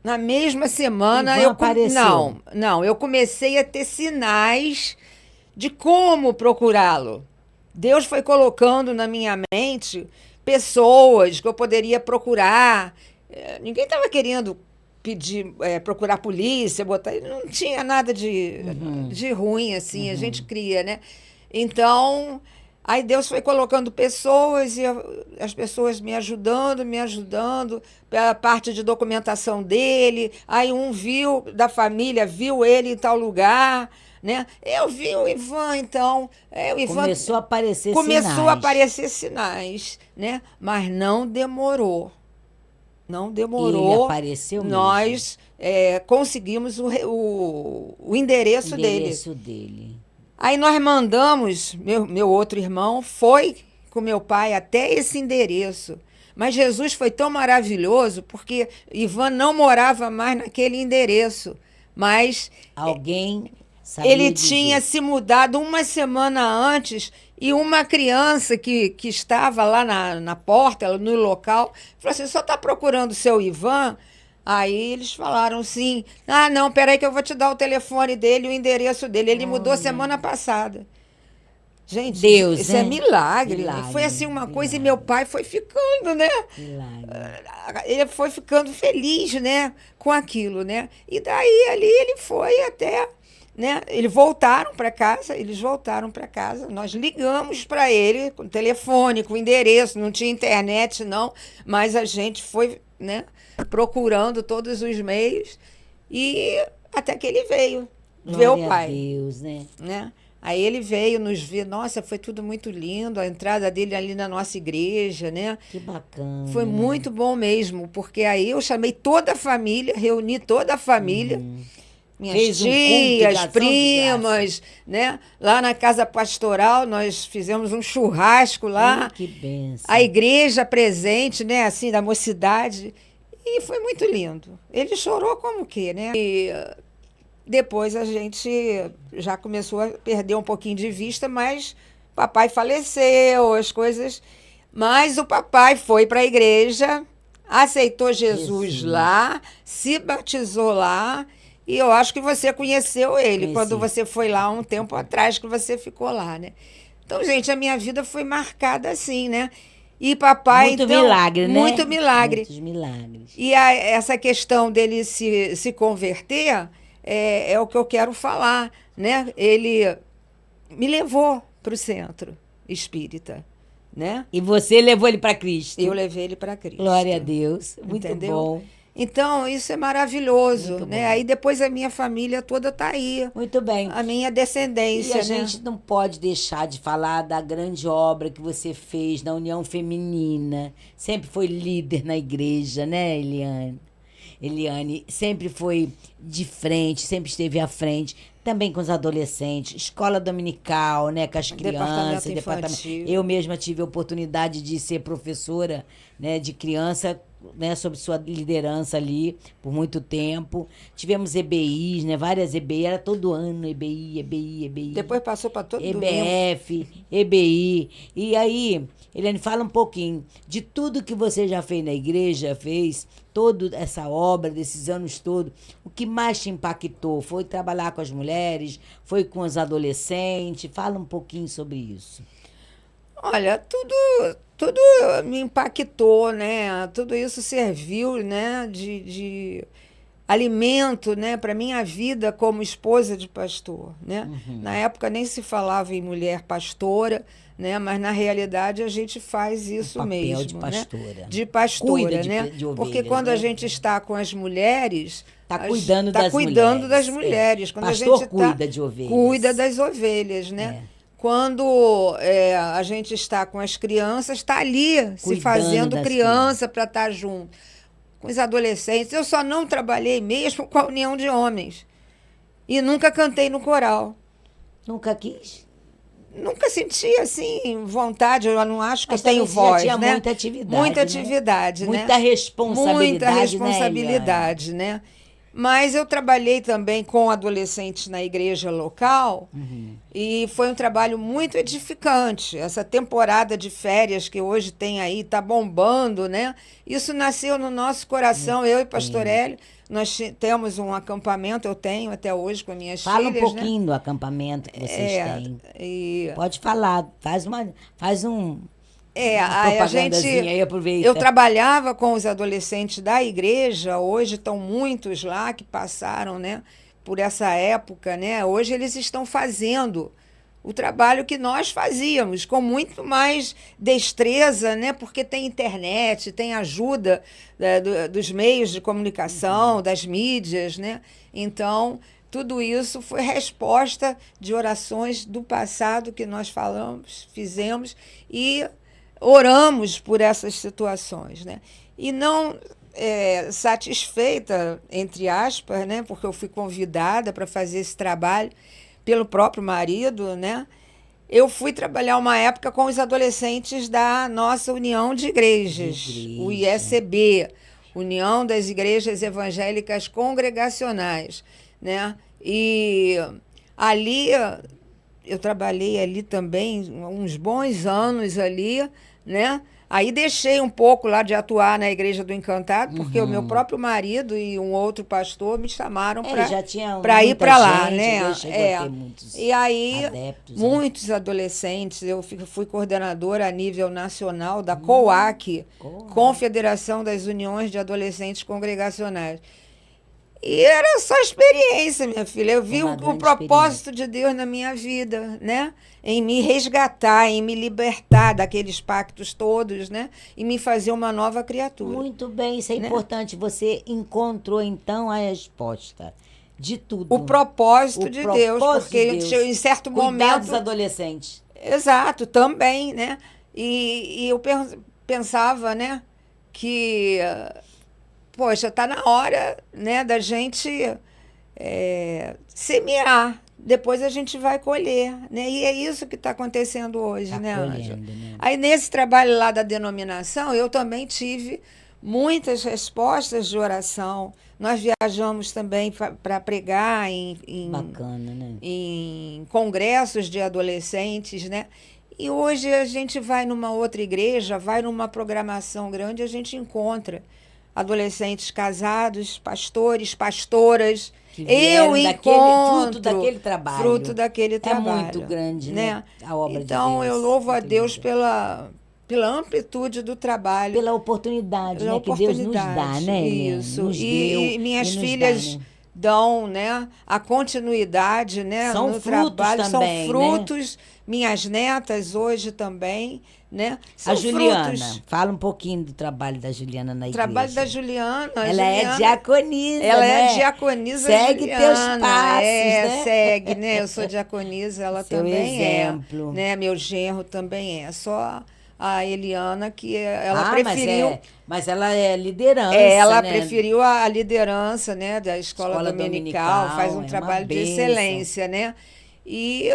Na mesma semana Ivan apareceu. Não, eu comecei a ter sinais de como procurá-lo. Deus foi colocando na minha mente pessoas que eu poderia procurar. Ninguém estava querendo procurar polícia, não tinha nada de ruim, assim, a gente cria, né? Então, aí Deus foi colocando pessoas e as pessoas me ajudando, pela parte de documentação dele. Aí da família, viu ele em tal lugar, né? Eu vi o Ivan, então. O Ivan Começou a aparecer começou sinais. a aparecer sinais, né? Mas não demorou. Não demorou. Ele apareceu mesmo. Nós conseguimos o endereço dele. Aí nós mandamos, meu outro irmão foi com meu pai até esse endereço. Mas Jesus foi tão maravilhoso porque Ivan não morava mais naquele endereço. Mas alguém sabia ele dizer. tinha se mudado uma semana antes e uma criança que estava lá na porta, no local, falou assim, só está procurando o seu Ivan? Aí eles falaram assim, não, peraí que eu vou te dar o telefone dele, o endereço dele. Ele mudou semana passada. Gente, Deus, isso né? é milagre. Milagre, Foi assim uma coisa e milagre. meu pai foi ficando, né? Milagre. Ele foi ficando feliz, né, com aquilo, né? E daí ali ele foi até, né? Eles voltaram para casa, Nós ligamos para ele com telefone, com endereço, não tinha internet não, mas a gente foi, né, procurando todos os meios e até que ele veio ver o Glória a pai, Deus, né? né? Aí ele veio nos ver, nossa, foi tudo muito lindo, a entrada dele ali na nossa igreja, né? Que bacana, Foi né? muito bom mesmo, porque aí eu chamei toda a família, reuni toda a família, minhas Fez um culto de tias, ação de graça. primas, né? Lá na casa pastoral nós fizemos um churrasco lá, Que a bênção. igreja presente, né? Assim, da mocidade, e foi muito lindo. Ele chorou como que, né? E depois a gente já começou a perder um pouquinho de vista, mas papai faleceu, as coisas. Mas o papai foi para a igreja, aceitou Jesus Jesus. lá, se batizou lá, e eu acho que você conheceu ele quando Conheci. você foi lá um tempo atrás que você ficou lá, né? Então, gente, a minha vida foi marcada assim, né? E papai, Muito então, milagre, muito né? milagre. Muitos milagres. E essa questão dele se converter é o que eu quero falar, né? Ele me levou para o centro espírita, né? E você levou ele para Eu Cristo. levei ele para Glória a Cristo, Deus. Muito entendeu? bom. Então, isso é maravilhoso, Muito né? bom. Aí depois a minha família toda tá aí, Muito bem. a minha E a descendência, né? gente não pode deixar de falar da grande obra que você fez na União Feminina. Sempre foi líder na igreja, né, Eliane? Eliane sempre foi de frente, sempre esteve à frente, também com os adolescentes, escola dominical, né, com as Departamento crianças, departamento. Eu infantil. mesma tive a oportunidade de ser professora, né, de criança, né, sob sua liderança ali por muito tempo. Tivemos EBIs, né, várias EBI, era todo ano EBI, EBI, EBI. Depois passou para todo domingo. EBF, EBI. E aí, Eliane, fala um pouquinho de tudo que você já fez na igreja, fez, toda essa obra, desses anos todos. O que mais te impactou? Foi trabalhar com as mulheres? Foi com os adolescentes? Fala um pouquinho sobre isso. Olha, tudo me impactou, né? Tudo isso serviu, né, de alimento, né, para minha vida como esposa de pastor, né? Na época nem se falava em mulher pastora, né? Mas na realidade a gente faz O isso papel de mesmo, né? pastora. De Cuida pastora, de, né? de Porque ovelhas, quando a né? gente está com as mulheres, Tá cuidando está das cuidando das mulheres. É. mulheres. Quando a gente Pastor está cuida de cuida ovelhas. das ovelhas, né? É. Quando a gente está com as crianças, está ali se Cuidando fazendo das crianças. criança para estar junto. Com os adolescentes, eu só não trabalhei mesmo com a união de homens. E nunca cantei no coral. Nunca quis? Nunca senti, assim, vontade. Eu não acho que eu Mas tenho também você já voz, tinha né? muita atividade, Muita né? atividade, Muita né? Muita responsabilidade, né, Eliane? responsabilidade, né? Mas eu trabalhei também com adolescentes na igreja local e foi um trabalho muito edificante. Essa temporada de férias que hoje tem aí, está bombando, né? Isso nasceu no nosso coração, eu e Pastor Sim. Hélio. Nós temos um acampamento, eu tenho até hoje com minhas Fala um filhas, né? pouquinho do acampamento que vocês têm. E Pode falar, faz uma a gente. propagandazinha aí, Eu aproveita. trabalhava com os adolescentes da igreja, hoje estão muitos lá que passaram, né, por essa época, né? Hoje eles estão fazendo o trabalho que nós fazíamos, com muito mais destreza, né? Porque tem internet, tem ajuda dos meios de comunicação, das mídias, né? Então, tudo isso foi resposta de orações do passado que nós falamos, fizemos e oramos por essas situações, né? E não satisfeita, entre aspas, né? Porque eu fui convidada para fazer esse trabalho pelo próprio marido, né? Eu fui trabalhar uma época com os adolescentes da nossa União de De Igrejas, o igreja. IECB, União das Igrejas Evangélicas Congregacionais, né? E ali eu trabalhei ali também uns bons anos ali, né? Aí deixei um pouco lá de atuar na Igreja do Encantado, porque o meu próprio marido e um outro pastor me chamaram Já tinha para ir muita para lá, gente, a né? igreja chegou a ter muitos E aí, adeptos, né? muitos adolescentes, eu fui coordenadora a nível nacional da COAC, COAC. Confederação das Uniões de Adolescentes Congregacionais. E era só experiência, minha filha. Eu vi Uma o grande propósito de Deus na minha vida, né? Em me resgatar, em me libertar daqueles pactos todos, né? E me fazer uma nova criatura. Muito bem, isso é né? importante. Você encontrou, então, a resposta de tudo. O propósito O de propósito Deus, porque de Deus. em certo Cuidar momento... dos adolescentes. Exato, também, né? E eu pensava, né? Que, poxa, tá na hora, né? Da gente semear. Depois a gente vai colher, né? E é isso que está acontecendo hoje, Tá né, Ângela? colhendo, né? Aí, nesse trabalho lá da denominação, eu também tive muitas respostas de oração. Nós viajamos também para pregar Bacana, né? em congressos de adolescentes, né? E hoje a gente vai numa outra igreja, vai numa programação grande, a gente encontra adolescentes casados, pastores, pastoras. Que vieram Eu fruto encontro daquele trabalho. fruto daquele trabalho. É muito grande, né? A obra Então, de Deus. eu louvo a Muito Deus linda. pela amplitude do trabalho. Pela oportunidade, Pela né? Que Deus nos dá, né, Eliane? Isso. Nos deu E minhas e nos filhas dá, né? dão, né, a continuidade, né, São no frutos trabalho. também, São frutos. Minhas netas hoje também, né? São A Juliana, frutos. fala um pouquinho do trabalho da Juliana na O igreja. trabalho da Juliana. Ela é diaconisa, Ela né? é diaconisa Segue Juliana. teus passos, né? Segue, né? Eu sou diaconisa, ela Seu também exemplo. é. Né? Meu genro também é. Só a Eliana que ela preferiu. Mas ela é liderança, Ela né? preferiu a liderança, né, da escola dominical, faz um é uma trabalho de bênção. excelência, né? E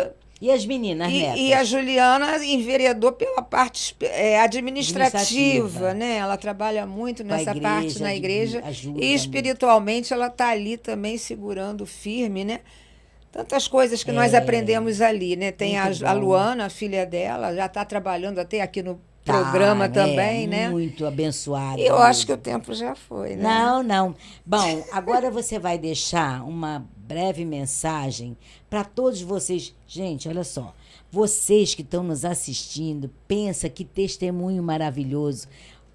as meninas netas? E a Juliana enveredou pela parte administrativa, né? Ela trabalha muito nessa igreja, parte na igreja. Ajuda E espiritualmente ela está ali também segurando firme, né? Tantas coisas que nós aprendemos ali, né? Tem a Luana, a filha dela, já está trabalhando até aqui no programa também, né? Muito abençoada. Eu acho que o tempo já foi, né? Não. Bom, agora você vai deixar uma breve mensagem para todos vocês. Gente, olha só. Vocês que estão nos assistindo, pensa que testemunho maravilhoso.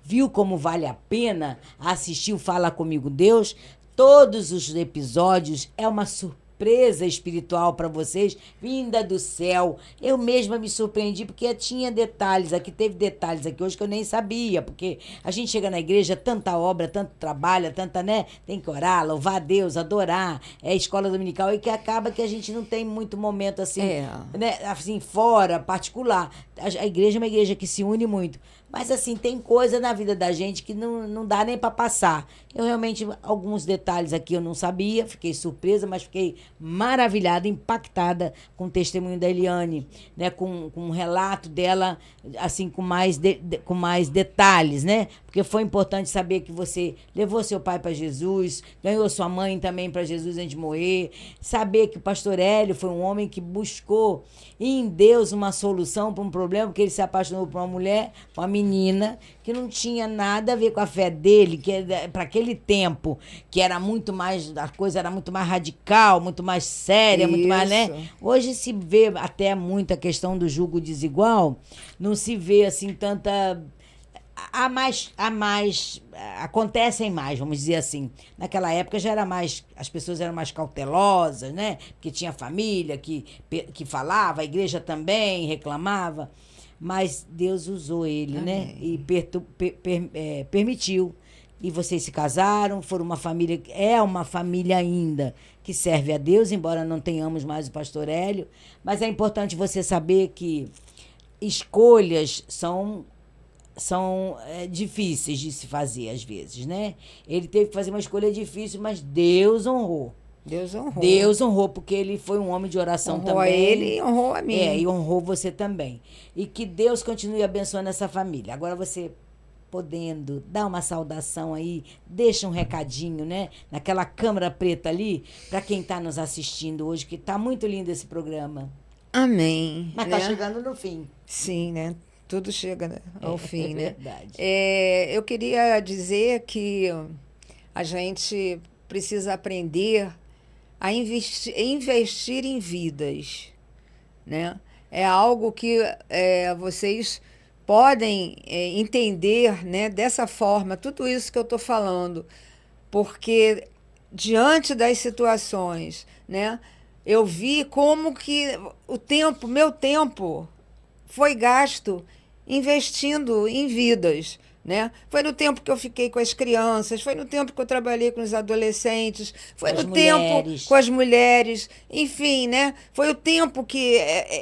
Viu como vale a pena assistir o Fala Comigo Deus? Todos os episódios é uma surpresa espiritual para vocês, vinda do céu. Eu mesma me surpreendi porque tinha detalhes aqui, teve detalhes aqui hoje que eu nem sabia, porque a gente chega na igreja, tanta obra, tanto trabalho, tanta, né? Tem que orar, louvar a Deus, adorar, escola dominical, e que acaba que a gente não tem muito momento assim, né? Assim, fora, particular. A igreja é uma igreja que se une muito. Mas, assim, tem coisa na vida da gente que não dá nem para passar. Eu realmente, alguns detalhes aqui eu não sabia, fiquei surpresa, mas fiquei maravilhada, impactada com o testemunho da Eliane, né? Com o relato dela, assim, com mais detalhes, né? Porque foi importante saber que você levou seu pai para Jesus, ganhou sua mãe também para Jesus antes de morrer, saber que o pastor Hélio foi um homem que buscou em Deus uma solução para um problema, porque ele se apaixonou por uma mulher, uma menina, que não tinha nada a ver com a fé dele, que para aquele tempo, que era muito mais, a coisa era muito mais radical, muito mais séria, muito mais, né? Hoje se vê até muito a questão do julgo desigual, não se vê assim tanta... acontecem mais, vamos dizer assim. Naquela época já era mais, as pessoas eram mais cautelosas, né? Porque tinha família que falava, a igreja também reclamava, mas Deus usou ele, Amém. né? E permitiu. E vocês se casaram, foram uma família, é uma família ainda que serve a Deus, embora não tenhamos mais o pastor Hélio, mas é importante você saber que escolhas são difíceis de se fazer às vezes, né? Ele teve que fazer uma escolha difícil, mas Deus honrou. Deus honrou, porque ele foi um homem de oração honrou também. A ele e honrou a mim. E honrou você também. E que Deus continue abençoando essa família. Agora você podendo dar uma saudação aí, deixa um recadinho, né? Naquela câmera preta ali, para quem está nos assistindo hoje, que está muito lindo esse programa. Amém. Mas né? está chegando no fim. Sim, né? Tudo chega, né, ao fim, né? Verdade. Eu queria dizer que a gente precisa aprender a investir em vidas, né? É algo que vocês podem entender, né, dessa forma, tudo isso que eu estou falando, porque diante das situações, né, eu vi como que meu tempo foi gasto investindo em vidas, né? Foi no tempo que eu fiquei com as crianças, foi no tempo que eu trabalhei com os adolescentes, foi As no tempo mulheres. com as mulheres, enfim, né? Foi o tempo que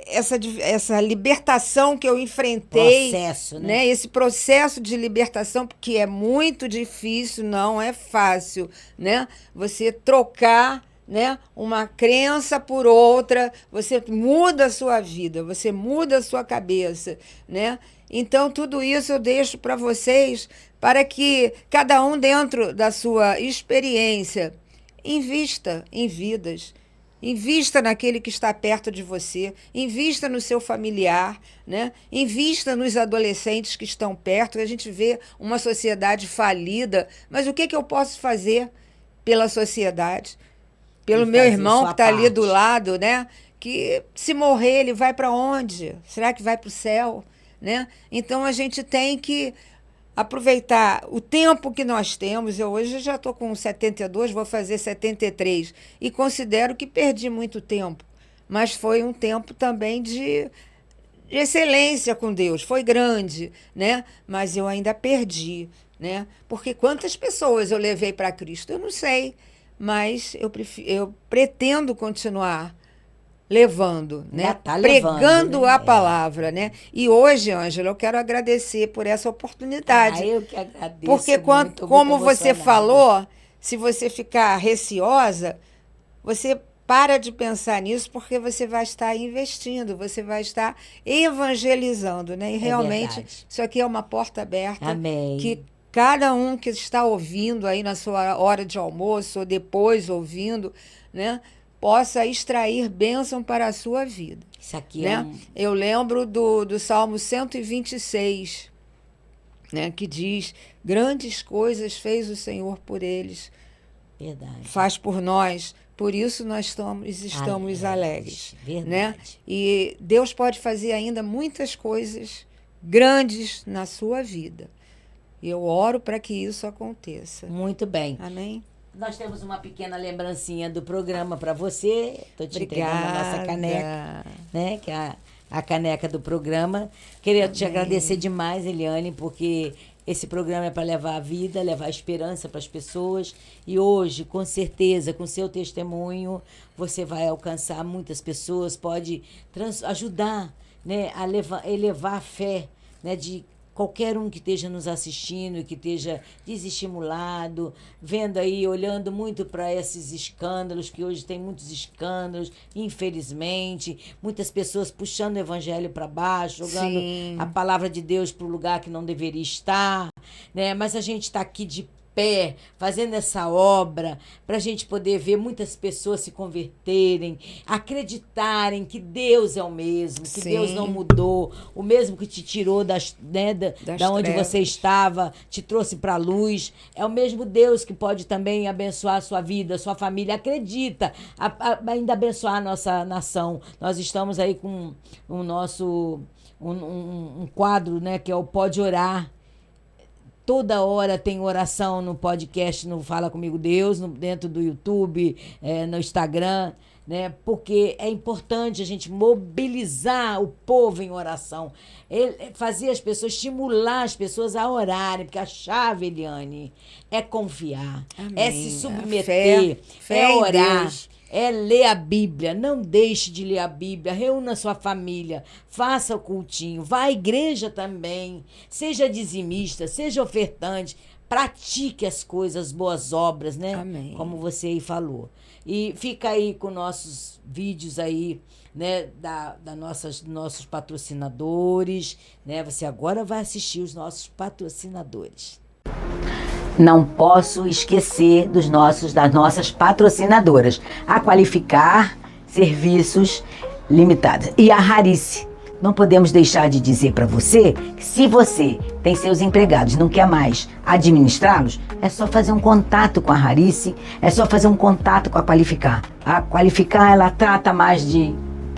essa libertação que eu enfrentei, Processo, né? né? Esse processo de libertação, porque é muito difícil, não é fácil, né? Você trocar, né, uma crença por outra, você muda a sua vida, você muda a sua cabeça, né? Então, tudo isso eu deixo para vocês, para que cada um, dentro da sua experiência, invista em vidas. Invista naquele que está perto de você, invista no seu familiar, né? Invista nos adolescentes que estão perto. A gente vê uma sociedade falida, mas o que eu posso fazer pela sociedade? Pelo meu fazer irmão sua que está ali do parte. lado, né? Que se morrer, ele vai para onde? Será que vai para o céu? Né? Então a gente tem que aproveitar o tempo que nós temos. Eu hoje já estou com 72, vou fazer 73, e considero que perdi muito tempo, mas foi um tempo também de excelência com Deus, foi grande, né? Mas eu ainda perdi, né? Porque quantas pessoas eu levei para Cristo, eu não sei, mas eu pretendo continuar levando, né? Tá levando, Pregando né? a palavra, né? E hoje, Ângela, eu quero agradecer por essa oportunidade. Eu que agradeço Porque muito, como muito você emocionada. falou, se você ficar receosa, você para de pensar nisso, porque você vai estar investindo, você vai estar evangelizando, né? E realmente verdade. isso aqui é uma porta aberta. Amém. Que cada um que está ouvindo aí na sua hora de almoço ou depois ouvindo, né, possa extrair bênção para a sua vida. Isso aqui né? Eu lembro do Salmo 126, né, que diz: grandes coisas fez o Senhor por eles. Verdade. Faz por nós, por isso nós estamos alegres. Verdade. Né? E Deus pode fazer ainda muitas coisas grandes na sua vida. E eu oro para que isso aconteça. Muito bem. Amém? Nós temos uma pequena lembrancinha do programa para você. Estou te entregando a nossa caneca, né? Que é a caneca do programa. Queria te agradecer demais, Eliane, porque esse programa é para levar a vida, levar a esperança para as pessoas. E hoje, com certeza, com seu testemunho, você vai alcançar muitas pessoas, pode ajudar, né, a elevar a fé, né, de qualquer um que esteja nos assistindo e que esteja desestimulado, vendo aí, olhando muito para esses escândalos, que hoje tem muitos escândalos, infelizmente, muitas pessoas puxando o evangelho para baixo, jogando a palavra de Deus para o lugar que não deveria estar, né? Mas a gente está aqui de pé, fazendo essa obra, para a gente poder ver muitas pessoas se converterem, acreditarem que Deus é o mesmo, que Deus não mudou, o mesmo que te tirou da onde você estava, te trouxe para a luz, é o mesmo Deus que pode também abençoar a sua vida, a sua família. Acredita, ainda abençoar a nossa nação. Nós estamos aí com o nosso um quadro, né, que é o Pode Orar. Toda hora tem oração no podcast, no Fala Comigo Deus, dentro do YouTube, no Instagram, né? Porque é importante a gente mobilizar o povo em oração, fazer as pessoas, estimular as pessoas a orarem, porque a chave, Eliane, é confiar, é se submeter, é orar. É ler a Bíblia, não deixe de ler a Bíblia, reúna sua família, faça o cultinho, vá à igreja também, seja dizimista, seja ofertante, pratique as coisas, boas obras, né? Amém. Como você aí falou. E fica aí com nossos vídeos aí, né, nossos patrocinadores, né? Você agora vai assistir os nossos patrocinadores. Não posso esquecer das nossas patrocinadoras. A Qualificar Serviços Limitados. E a Rarice. não podemos deixar de dizer para você que se você tem seus empregados e não quer mais administrá-los, é só fazer um contato com a Rarice, é só fazer um contato com a Qualificar. A Qualificar, ela trata mais de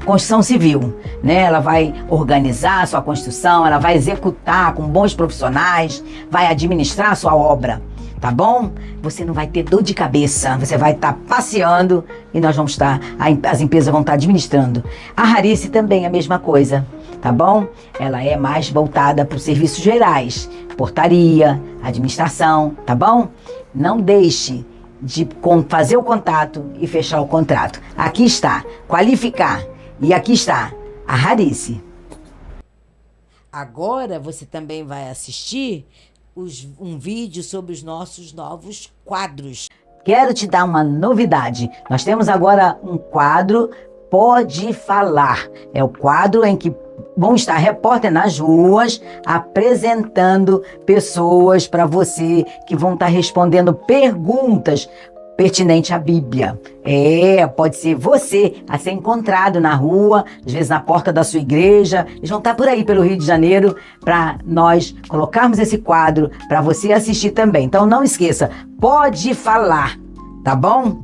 construção civil, né? Ela vai organizar a sua construção, ela vai executar com bons profissionais, vai administrar a sua obra, tá bom? Você não vai ter dor de cabeça, você vai estar passeando e nós vamos estar, as empresas vão estar administrando. A Rarice também é a mesma coisa, tá bom? Ela é mais voltada para os serviços gerais, portaria, administração, tá bom? Não deixe de fazer o contato e fechar o contrato. Aqui está, Qualificar. E aqui está, a Rarice. Agora você também vai assistir um vídeo sobre os nossos novos quadros. Quero te dar uma novidade. Nós temos agora um quadro Pode Falar. É o quadro em que vão estar repórter nas ruas apresentando pessoas para você que vão estar respondendo perguntas pertinente à Bíblia. Pode ser você a ser encontrado na rua, às vezes na porta da sua igreja. Eles vão estar por aí pelo Rio de Janeiro para nós colocarmos esse quadro para você assistir também. Então não esqueça, Pode Falar, tá bom?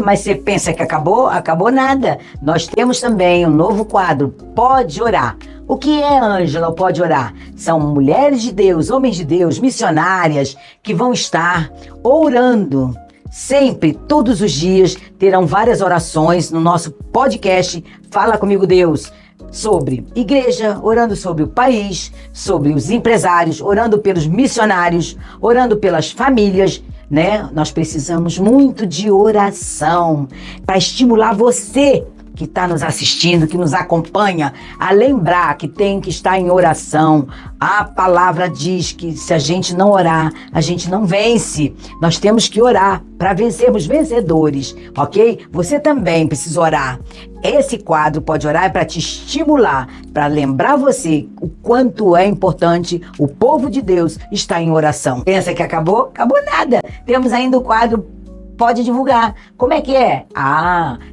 Mas você pensa que acabou? Acabou nada. Nós temos também um novo quadro, Pode Orar. O que é, Ângela, Pode Orar? São mulheres de Deus, homens de Deus, missionárias que vão estar orando. Sempre, todos os dias, terão várias orações no nosso podcast Fala Comigo Deus, sobre igreja, orando sobre o país, sobre os empresários, orando pelos missionários, orando pelas famílias, né? Nós precisamos muito de oração para estimular você que está nos assistindo, que nos acompanha, a lembrar que tem que estar em oração. A palavra diz que se a gente não orar, a gente não vence. Nós temos que orar para vencermos vencedores, ok? Você também precisa orar. Esse quadro Pode Orar é para te estimular, para lembrar você o quanto é importante o povo de Deus estar em oração. Pensa que acabou? Acabou nada. Temos ainda o quadro Pode Divulgar. Como é que é?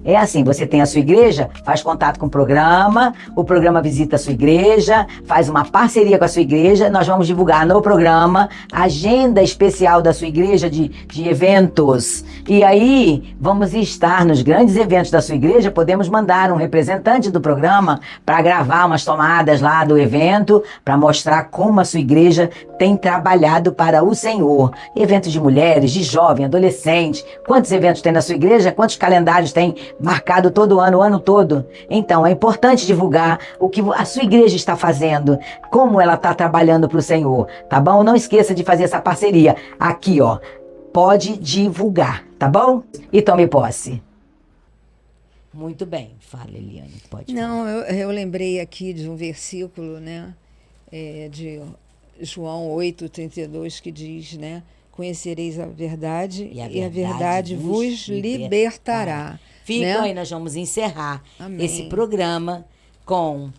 É assim, você tem a sua igreja, faz contato com o programa visita a sua igreja, faz uma parceria com a sua igreja, nós vamos divulgar no programa a agenda especial da sua igreja de eventos. E aí, vamos estar nos grandes eventos da sua igreja, podemos mandar um representante do programa para gravar umas tomadas lá do evento, para mostrar como a sua igreja tem trabalhado para o Senhor. Eventos de mulheres, de jovem, adolescente. Quantos eventos tem na sua igreja? Quantos calendários tem marcado todo ano, o ano todo? Então, é importante divulgar o que a sua igreja está fazendo, como ela está trabalhando para o Senhor, tá bom? Não esqueça de fazer essa parceria. Aqui, ó, Pode Divulgar, tá bom? E tome posse. Muito bem. Fala, Eliane, pode falar. Não, eu lembrei aqui de um versículo, né, de João 8:32, que diz, né, conhecereis a verdade e a verdade vos libertará. Fica, né? Aí nós vamos encerrar Amém. esse programa com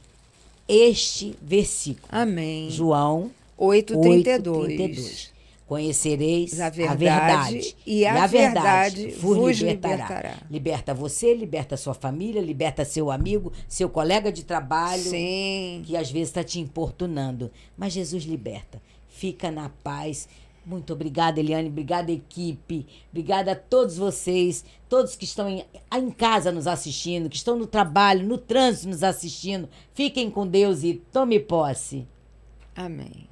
este versículo. Amém. João 8:32. Conhecereis a a verdade, verdade e a verdade vos libertará. libertará. Liberta você, liberta sua família, liberta seu amigo, seu colega de trabalho. Sim. Que às vezes está te importunando. Mas Jesus liberta. Fica na paz. Muito obrigada, Eliane. Obrigada, equipe. Obrigada a todos vocês, todos que estão em casa nos assistindo, que estão no trabalho, no trânsito nos assistindo. Fiquem com Deus e tome posse. Amém.